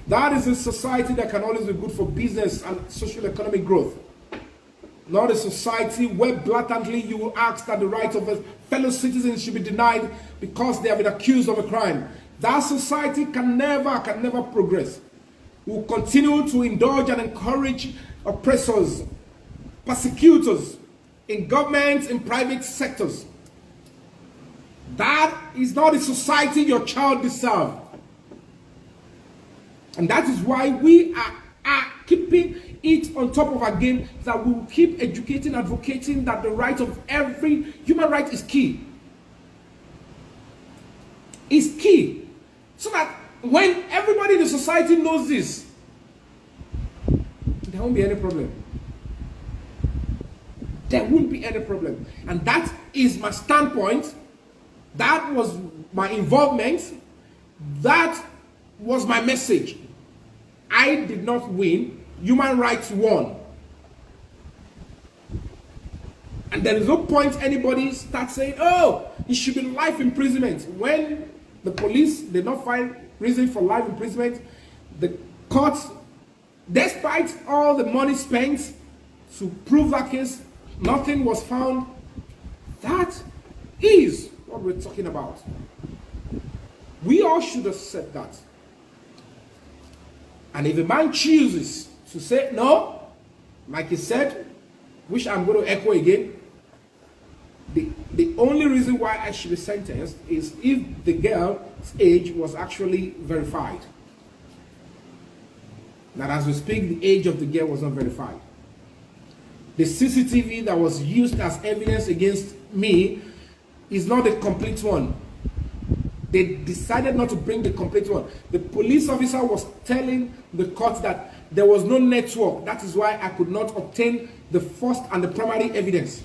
That is a society that can always be good for business and social economic growth. Not a society where blatantly you will ask that the rights of a fellow citizens should be denied because they have been accused of a crime. That society can never progress. We will continue to indulge and encourage oppressors, persecutors in government, in private sectors. That is not a society your child deserves. And that is why we are keeping it on top of our game, that we will keep educating, advocating that the right of every human right is key. Is key. So that when everybody in the society knows this, there won't be any problem. There won't be any problem. And that is my standpoint. That was my involvement. That was my message. I did not win. Human rights won. And there is no point anybody starts saying, oh, it should be life imprisonment. When the police did not find reason for life imprisonment, the court, despite all the money spent to prove that case, nothing was found. That is what we're talking about. We all should have said that. And if a man chooses to say no, like he said, which I'm going to echo again, the only reason why I should be sentenced is if the girl's age was actually verified. That as we speak, the age of the girl was not verified. The CCTV that was used as evidence against me is not a complete one. They decided not to bring the complete one. The police officer was telling the court that there was no network. That is why I could not obtain the first and the primary evidence.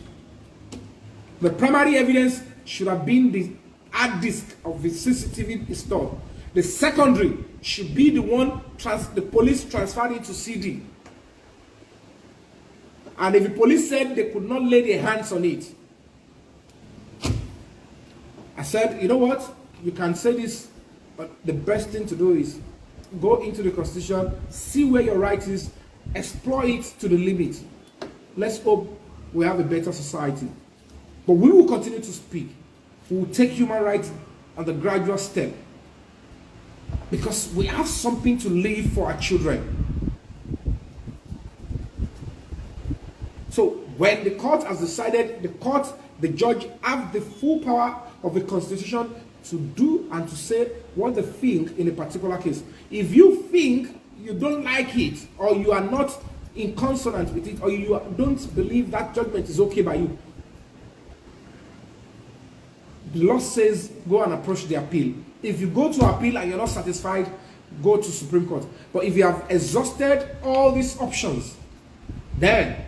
The primary evidence should have been the hard disk of the CCTV installed. The secondary should be the one the police transferred it to CD. And if the police said they could not lay their hands on it, I said, you know what? You can say this, but the best thing to do is go into the Constitution, see where your right is, explore it to the limit. Let's hope we have a better society. But we will continue to speak. We will take human rights on the gradual step. Because we have something to leave for our children. So when the court has decided, the judge have the full power of the Constitution to do and to say what they think in a particular case. If you think you don't like it, or you are not in consonance with it, or you don't believe that judgment is okay by you, the law says go and approach the appeal. If you go to appeal and you're not satisfied, go to Supreme Court. But if you have exhausted all these options, then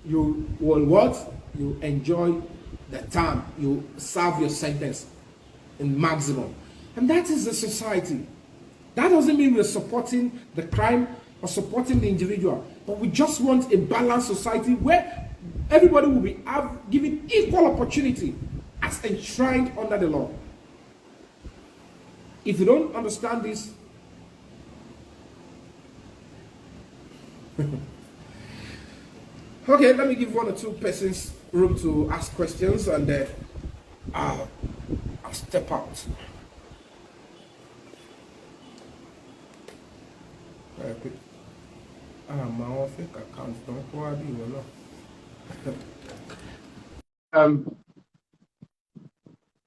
you will what? You enjoy the term. You serve your sentence in maximum. And that is the society. That doesn't mean we're supporting the crime or supporting the individual. But we just want a balanced society where everybody will be given equal opportunity as enshrined under the law. If you don't understand this, okay, let me give one or two persons room to ask questions, and then I'll step out. Very quick. My own fake account don't go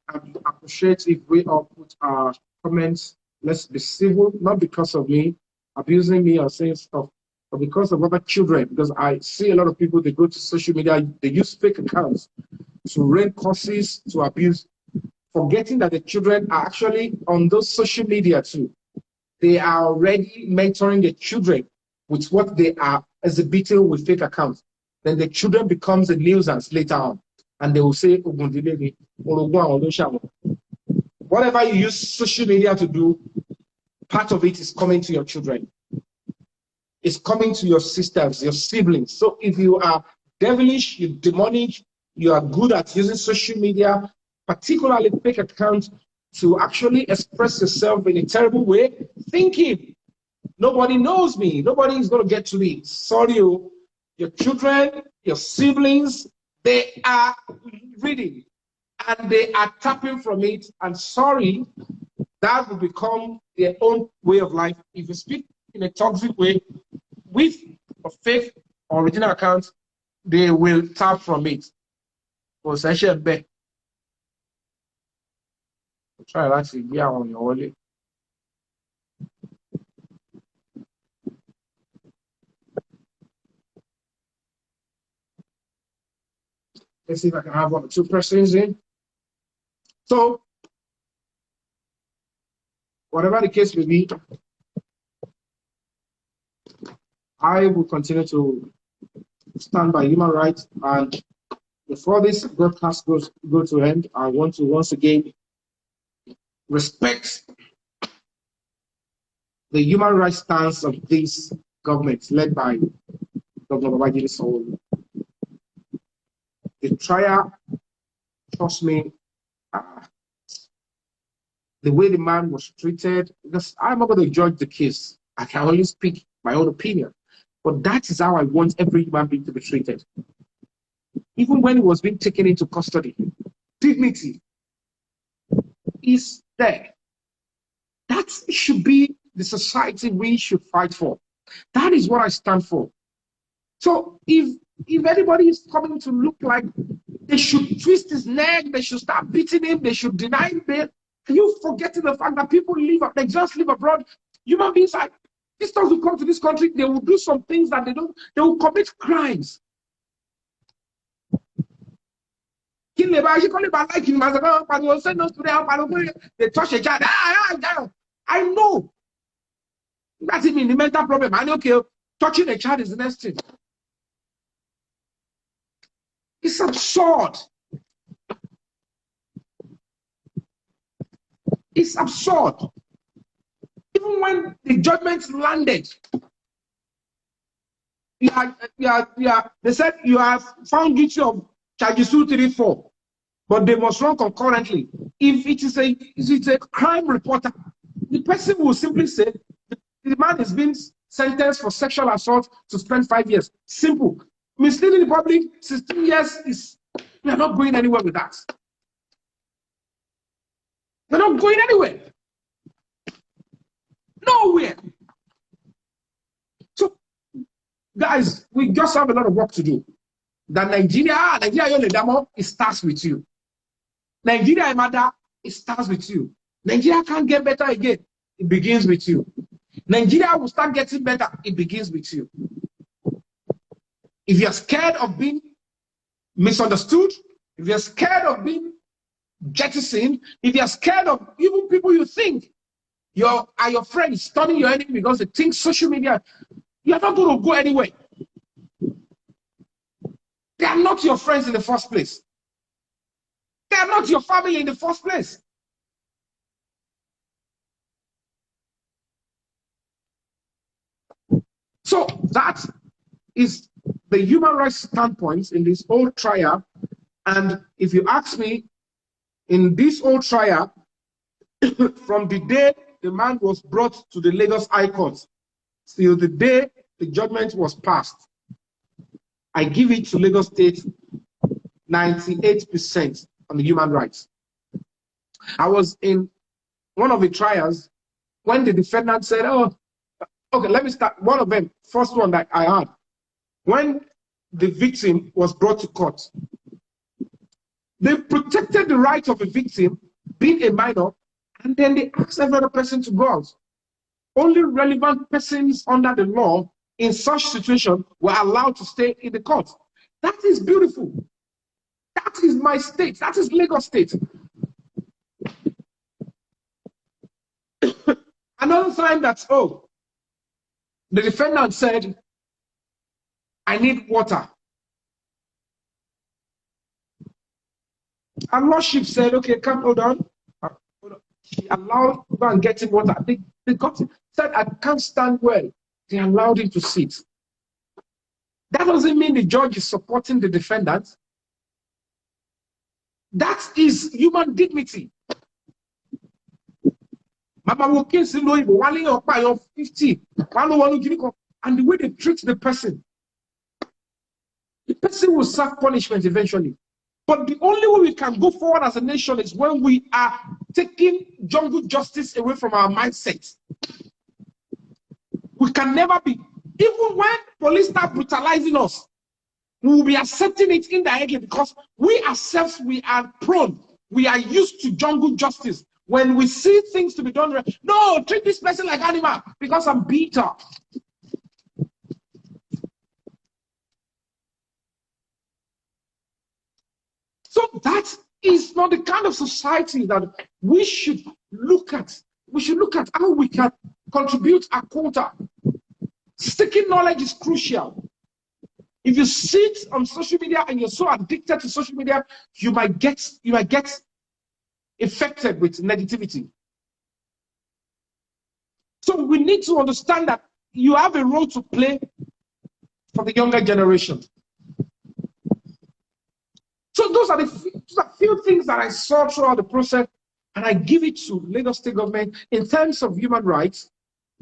I appreciate if we all put our comments, let's be civil, not because of me abusing me or saying stuff, but because of other children. Because I see a lot of people, they go to social media, they use fake accounts to rent courses, to abuse, forgetting that the children are actually on those social media too. They are already mentoring the children with what they are exhibiting with fake accounts. Then the children becomes a nuisance later on. And they will say, whatever you use social media to do, part of it is coming to your children. It's coming to your sisters, your siblings. So if you are devilish, you're demonic, you are good at using social media, particularly fake accounts, to actually express yourself in a terrible way, thinking, nobody knows me, nobody is going to get to me. Sorry, your children, your siblings, they are reading and they are tapping from it. And sorry, that will become their own way of life. If you speak in a toxic way with a fake or original account, they will tap from it. Possession back. Try that to be on your wallet. Let's see if I can have 1 or 2 persons in. So, whatever the case may be, I will continue to stand by human rights. And before this broadcast go to end, I want to once again respect the human rights stance of this government led by Dr. Baba Ijesha. The trial, trust me, the way the man was treated, because I'm not going to judge the case. I can only speak my own opinion. But that is how I want every human being to be treated. Even when he was being taken into custody, dignity is there. That should be the society we should fight for. That is what I stand for. So if anybody is coming to look like they should twist his neck, they should start beating him, they should deny him bail, are you forgetting the fact that people they just live abroad? Human beings are, visitors who come to this country, they will do some things that they will commit crimes. They touch a child. I know. That's even the mental problem. I know, okay, touching a child is the next thing. It's absurd. It's absurd. Even when the judgment landed, they said you are found guilty of charges 2, 3, 4, but they must run concurrently. If it's a crime reporter, the person will simply say the man is being sentenced for sexual assault to spend 5 years. Simple. Misleading the public, 16 years is, we are not going anywhere with that. We're not going anywhere. Nowhere. So, guys, we just have a lot of work to do. That Nigeria, it starts with you. Nigeria, it starts with you. Nigeria can't get better again. It begins with you. Nigeria will start getting better. It begins with you. If you're scared of being misunderstood, if you're scared of being jettisoned, if you're scared of even people you think are your friends turning your enemy because they think social media, you're not going to go anywhere. They are not your friends in the first place. They are not your family in the first place. So that is the human rights standpoint in this whole trial. And if you ask me, in this whole trial, from the day the man was brought to the Lagos High Court till the day the judgment was passed, I give it to Lagos State 98% on the human rights. I was in one of the trials when the defendant said, oh, okay, let me start. One of them, first one that I had, when the victim was brought to court, they protected the right of a victim, being a minor, and then they asked every other person to go out. Only relevant persons under the law in such situation were allowed to stay in the court. That is beautiful. That is my state. That is Lagos State. Another time that, oh, the defendant said, I need water. And Lordship said, okay, come, hold on. He allowed to go and get him water. They got him, said, I can't stand well. They allowed him to sit. That doesn't mean the judge is supporting the defendant. That is human dignity. Mama Wokin said, no, 50, and the way they treat the person will serve punishment eventually. But the only way we can go forward as a nation is when we are taking jungle justice away from our mindset. We can never be, even when police start brutalizing us, we will be accepting it indirectly because we ourselves, we are prone, we are used to jungle justice. When we see things to be done right, no, treat this person like animal because I'm bitter. So that is not the kind of society that we should look at. We should look at how we can contribute a quota. Seeking knowledge is crucial. If you sit on social media and you're so addicted to social media, you might get affected with negativity. So we need to understand that you have a role to play for the younger generation. So those are few things that I saw throughout the process, and I give it to Lagos State government in terms of human rights,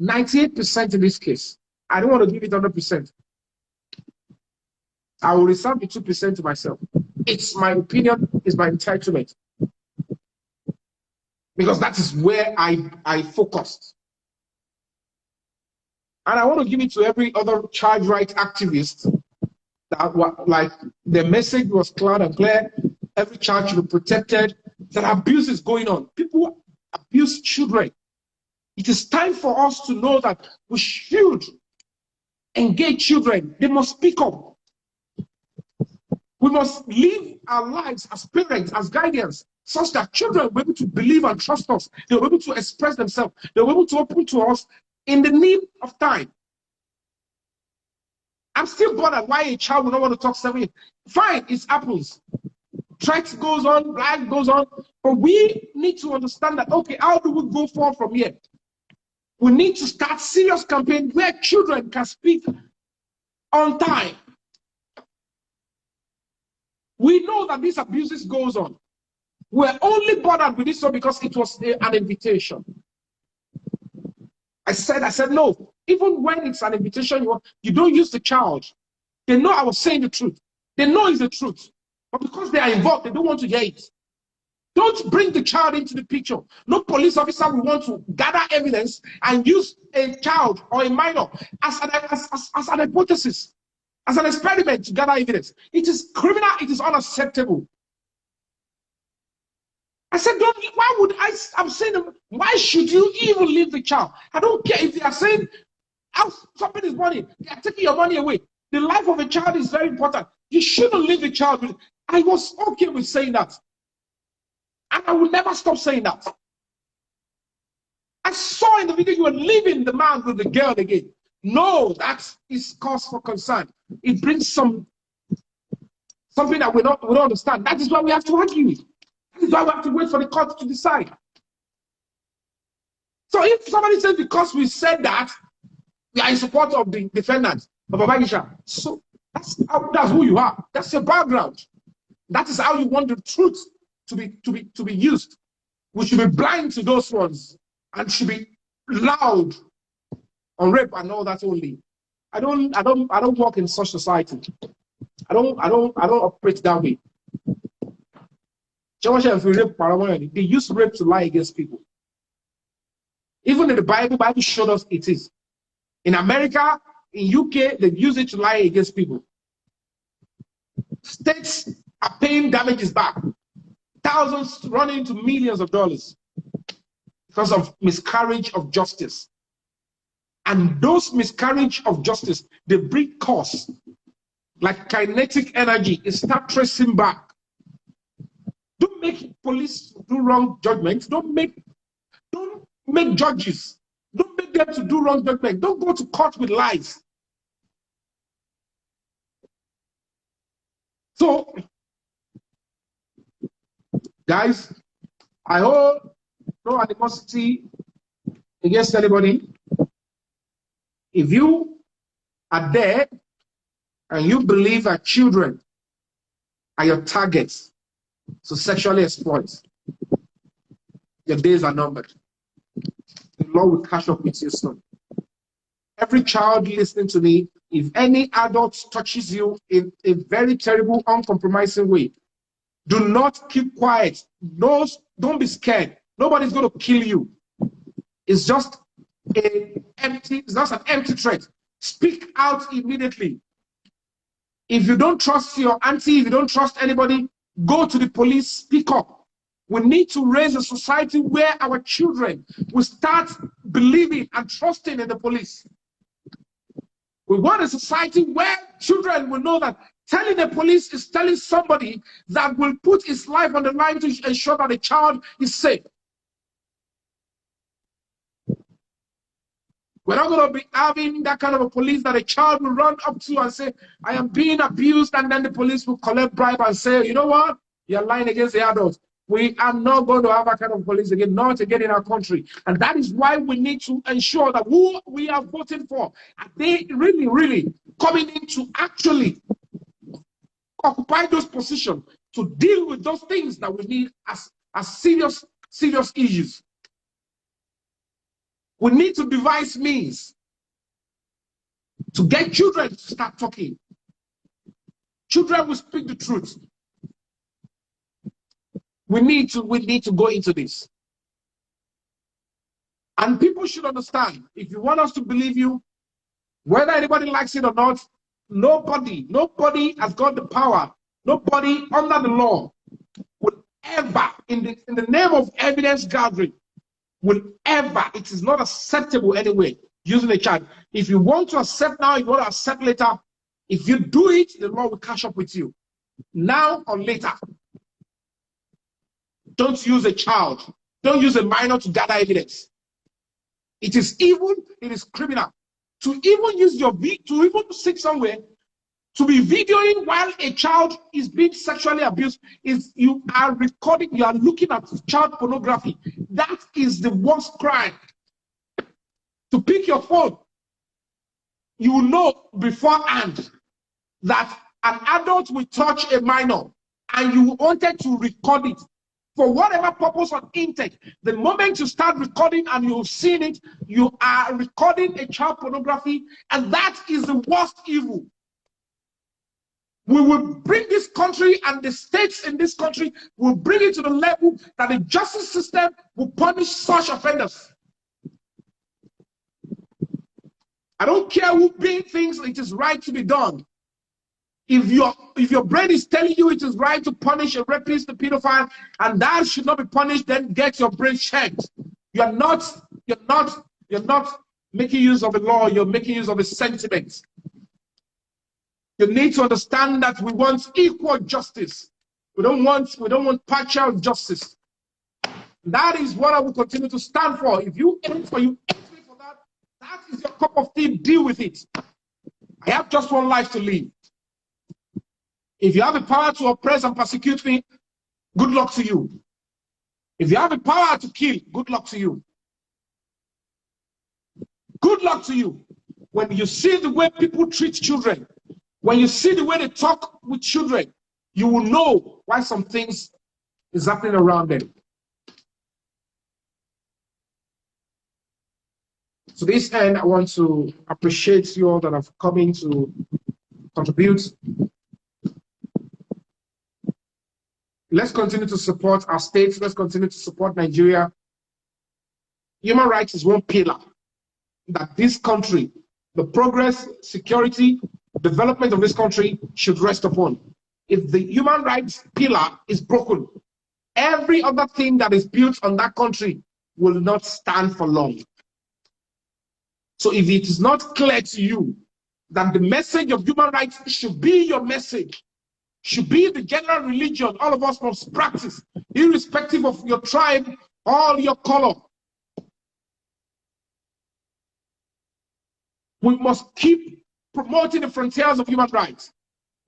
98% in this case. I don't want to give it 100%. I will reserve the 2% to myself. It's my opinion, it's my entitlement. Because that is where I focused. And I want to give it to every other child rights activist that like the message was clear and clear. Every child should be protected. That abuse is going on. People abuse children. It is time for us to know that we should engage children. They must speak up. We must live our lives as parents, as guardians, such that children will be able to believe and trust us. They'll be able to express themselves. They'll be able to open to us in the need of time. I'm still bothered why a child will not want to talk 7 years. Fine, it's apples. Threat goes on, black goes on. But we need to understand that, okay, how do we go forward from here? We need to start serious campaign where children can speak on time. We know that these abuses goes on. We're only bothered with this one because it was an invitation. I said, no. Even when it's an invitation, you don't use the child. They know I was saying the truth. They know it's the truth. But because they are involved, they don't want to hear it. Don't bring the child into the picture. No police officer will want to gather evidence and use a child or a minor as an hypothesis, as an experiment to gather evidence. It is criminal. It is unacceptable. I said, why would I'm saying, why should you even leave the child? I don't care if they are saying, somebody's money, they are taking your money away. The life of a child is very important. You shouldn't leave the child with. I was okay with saying that. And I will never stop saying that. I saw in the video you were leaving the man with the girl again. No, that is cause for concern. It brings something that we don't understand. That is why we have to argue. That is why we have to wait for the court to decide. So if somebody says because we said that, we are in support of the defendant, of Baba Ijesha, so that's who you are. That's your background. That is how you want the truth to be used. We should be blind to those ones and should be loud on rape and all that only. I don't work in such society. I don't operate that way. They use rape to lie against people. Even in the Bible showed us it is. In America, in UK, they use it to lie against people. States are paying damages back. Thousands running into millions of dollars because of miscarriage of justice. And those miscarriage of justice, they bring costs like kinetic energy. It starts tracing back. Don't make police do wrong judgments. Don't make judges. Don't make them to do wrong judgment. Don't go to court with lies. So, guys, I hold no animosity against anybody. If you are there and you believe that children are your targets to sexually exploit, your days are numbered. The law will catch up with you soon. Every child listening to me, if any adult touches you in a very terrible, uncompromising way, do not keep quiet. Don't be scared. Nobody's going to kill you. It's just an empty threat. Speak out immediately. If you don't trust your auntie, if you don't trust anybody, go to the police, speak up. We need to raise a society where our children will start believing and trusting in the police. We want a society where children will know that telling the police is telling somebody that will put his life on the line to ensure that the child is safe. We're not going to be having that kind of a police that a child will run up to and say, I am being abused, and then the police will collect bribe and say, you know what? You're lying against the adults. We are not going to have that kind of police again, not again in our country. And that is why we need to ensure that who we are voting for, are they really, really coming in to actually occupy those positions to deal with those things that we need as serious issues. We need to devise means to get children to start talking. Children will speak the truth. We need to go into this. And people should understand, if you want us to believe you, whether anybody likes it or not, nobody has got the power, nobody under the law will ever, in the name of evidence gathering, will ever, it is not acceptable anyway, using a child. If you want to accept now, if you want to accept later, if you do it, the law will catch up with you. now or later. Don't use a child. Don't use a minor to gather evidence. It is evil. It is criminal. To even use to even sit somewhere to be videoing while a child is being sexually abused is you are recording, you are looking at child pornography. That is the worst crime. To pick your phone, you will know beforehand that an adult will touch a minor and you wanted to record it for whatever purpose on intake. The moment you start recording and you've seen it, you are recording a child pornography, and that is the worst evil. We will bring this country and the states in this country will bring it to the level that the justice system will punish such offenders. I don't care who thinks it is right to be done. If your brain is telling you it is right to punish a rapist, a pedophile, and that should not be punished, then get your brain checked. You're not making use of the law, you're making use of the sentiment. You need to understand that we want equal justice. We don't want partial justice. That is what I will continue to stand for. If you aim for that, that is your cup of tea, deal with it. I have just one life to live. If you have the power to oppress and persecute me, good luck to you. If you have the power to kill, good luck to you. Good luck to you. When you see the way people treat children, when you see the way they talk with children, you will know why some things is happening around them. To this end, I want to appreciate you all that have come in to contribute. Let's continue to support our states. Let's continue to support Nigeria. Human rights is one pillar that this country, the progress, security, development of this country should rest upon. If the human rights pillar is broken, every other thing that is built on that country will not stand for long. So if it is not clear to you that the message of human rights should be your message, should be the general religion all of us must practice, irrespective of your tribe or your color, we must keep promoting the frontiers of human rights.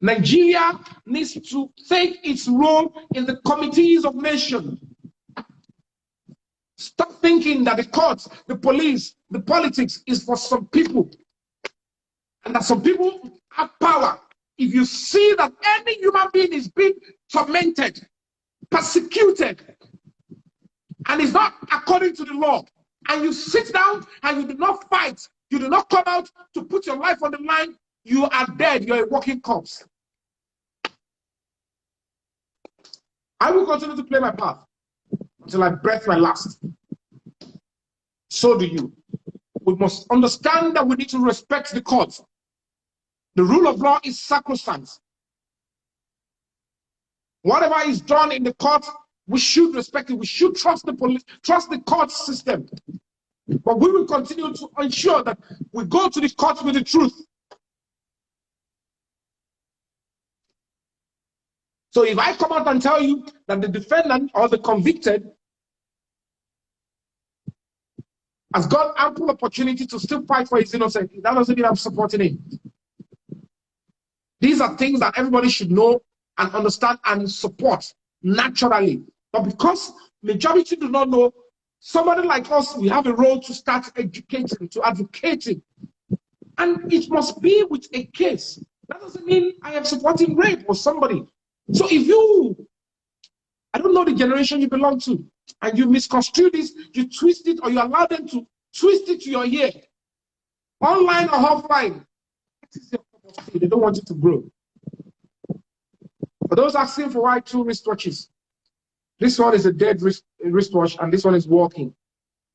Nigeria needs to take its role in the committees of nations. Stop thinking that the courts, the police, the politics is for some people, and that some people have power. If you see that any human being is being tormented, persecuted, and is not according to the law, and you sit down and you do not fight, you do not come out to put your life on the line, you are dead, you're a walking corpse. I will continue to play my part until I breath my last. So do you. We must understand that we need to respect the courts. The rule of law is sacrosanct. Whatever is done in the court, we should respect it. We should trust the police, trust the court system. But we will continue to ensure that we go to the court with the truth. So if I come out and tell you that the defendant or the convicted has got ample opportunity to still fight for his innocence, that doesn't mean I'm supporting him. These are things that everybody should know and understand and support naturally. But because majority do not know, somebody like us, we have a role to start educating, to advocating. And it must be with a case. That doesn't mean I am supporting rape or somebody. So if you, I don't know the generation you belong to, and you misconstrue this, you twist it, or you allow them to twist it to your ear, online or offline, they don't want you to grow. For those asking for why 2 wristwatches, this one is a dead wristwatch and this one is walking.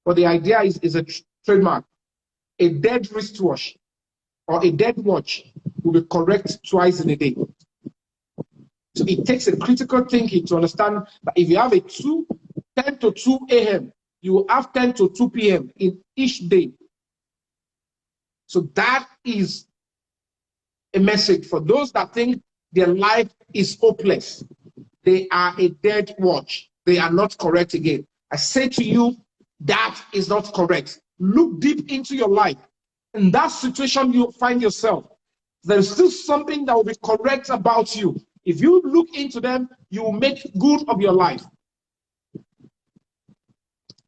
But the idea is a trademark. A dead wristwatch or a dead watch will be correct twice in a day. So it takes a critical thinking to understand that if you have a 10 to 2 a.m., you will have 10 to 2 p.m. in each day. So that is a message for those that think their life is hopeless. They are a dead watch. They are not correct again. I say to you, that is not correct. Look deep into your life. In that situation you find yourself, there is still something that will be correct about you. If you look into them, you will make good of your life.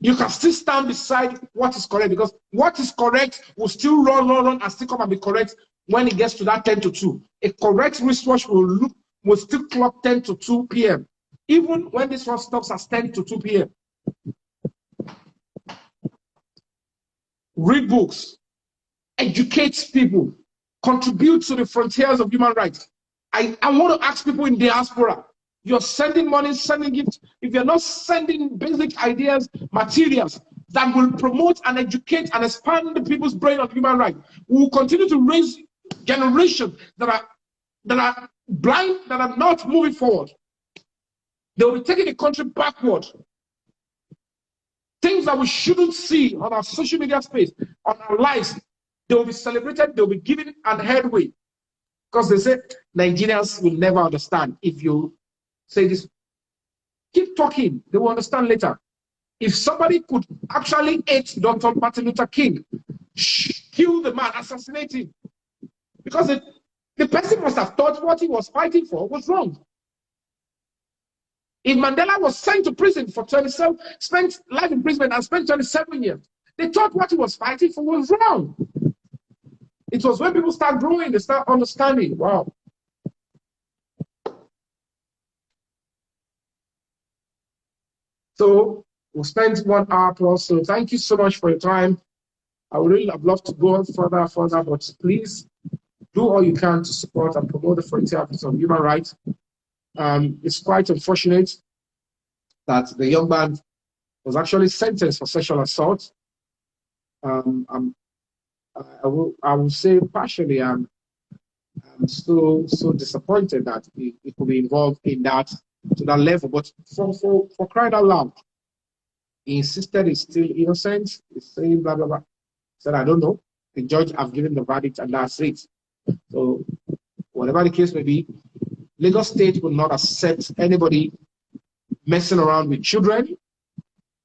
You can still stand beside what is correct, because what is correct will still run and still come and be correct when it gets to that 10 to 2. A correct wristwatch will still clock 10 to 2 p.m. even when this one stops at 10 to 2 p.m. Read books, educate people, contribute to the frontiers of human rights. I want to ask people in diaspora, you're sending money, sending gifts. If you're not sending basic ideas, materials that will promote and educate and expand the people's brain on human rights, we will continue to raise generations that are blind, that are not moving forward. They will be taking the country backward. Things that we shouldn't see on our social media space, on our lives, they will be celebrated, they will be given an headway. Because they say Nigerians will never understand if you say this. Keep talking, they will understand later. If somebody could actually hate Dr. Martin Luther King, kill the man, assassinate him, because the person must have thought what he was fighting for was wrong. If Mandela was sent to prison for 27, spent life in prison and spent 27 years, they thought what he was fighting for was wrong. It was when people start growing, they start understanding. Wow. So we'll spend 1 hour plus. So thank you so much for your time. I would really have loved to go on further, but please do all you can to support and promote the frontiers of human rights. It's quite unfortunate that the young man was actually sentenced for sexual assault. I will say partially, I'm so disappointed that he could be involved in that to that level. But for crying out loud, he insisted he's still innocent. He's saying blah blah blah. Said I don't know. The judge have given the verdict and that's it. So whatever the case may be, Lagos State will not accept anybody messing around with children.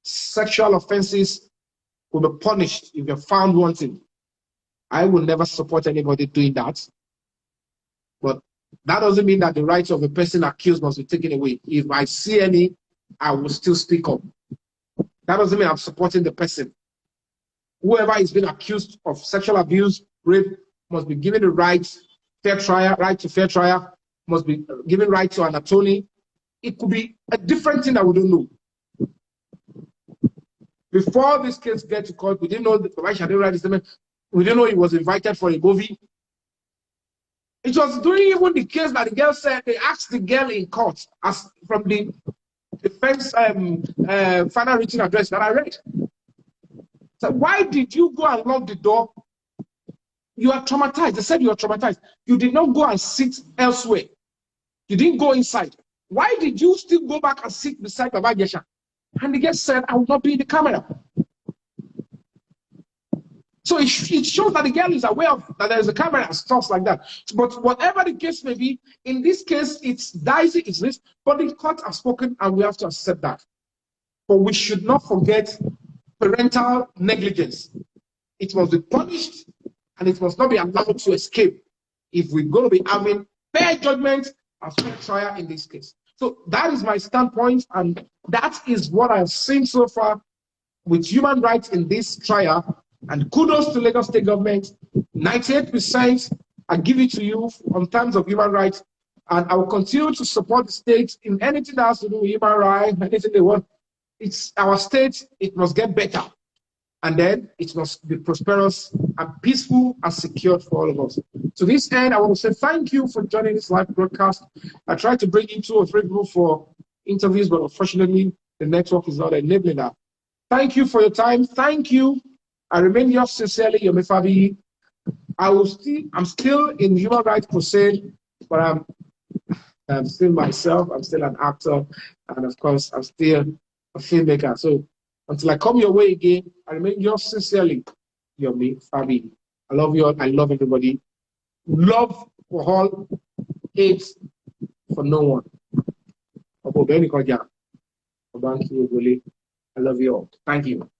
Sexual offenses will be punished if you're found wanting. I will never support anybody doing that. But that doesn't mean that the rights of the person accused must be taken away. If I see any, I will still speak up. That doesn't mean I'm supporting the person. Whoever is being accused of sexual abuse, rape, must be given the right, fair trial, right to fair trial, must be given right to an attorney. It could be a different thing that we don't know. Before this case get to court, we didn't know that Baba Ijesha didn't write the statement. We didn't know he was invited for a movie. It was during even the case that the girl said, they asked the girl in court, as from the defense final written address that I read. So why did you go and lock the door? You are traumatized. They said you are traumatized. You did not go and sit elsewhere. You didn't go inside. Why did you still go back and sit beside Baba Ijesha? And the girl said, I will not be in the camera. So it shows that the girl is aware of that there is a camera and stuff like that. But whatever the case may be, in this case, it's dicey, it's this, but the court has spoken and we have to accept that. But we should not forget parental negligence. It must be punished and it must not be allowed to escape if we're going to be having fair judgment and fair trial in this case. So that is my standpoint, and that is what I've seen so far with human rights in this trial. And kudos to Lagos State government. 98% I give it to you on terms of human rights, and I will continue to support the state in anything that has to do with human rights, anything they want. It's our state, it must get better. And then it must be prosperous and peaceful and secure for all of us. To this end, I want to say thank you for joining this live broadcast. I tried to bring in 2 or 3 people for interviews, but unfortunately, the network is not enabling that. Thank you for your time. Thank you. I remain yours sincerely, Yomi Fabiyi. I'm still in human rights crusade, but I'm still myself. I'm still an actor, and of course, I'm still a filmmaker. So until I come your way again, I remain yours sincerely, Yomi Fabiyi. I love you all. I love everybody. Love for all. hate for no one. I love you all. Thank you.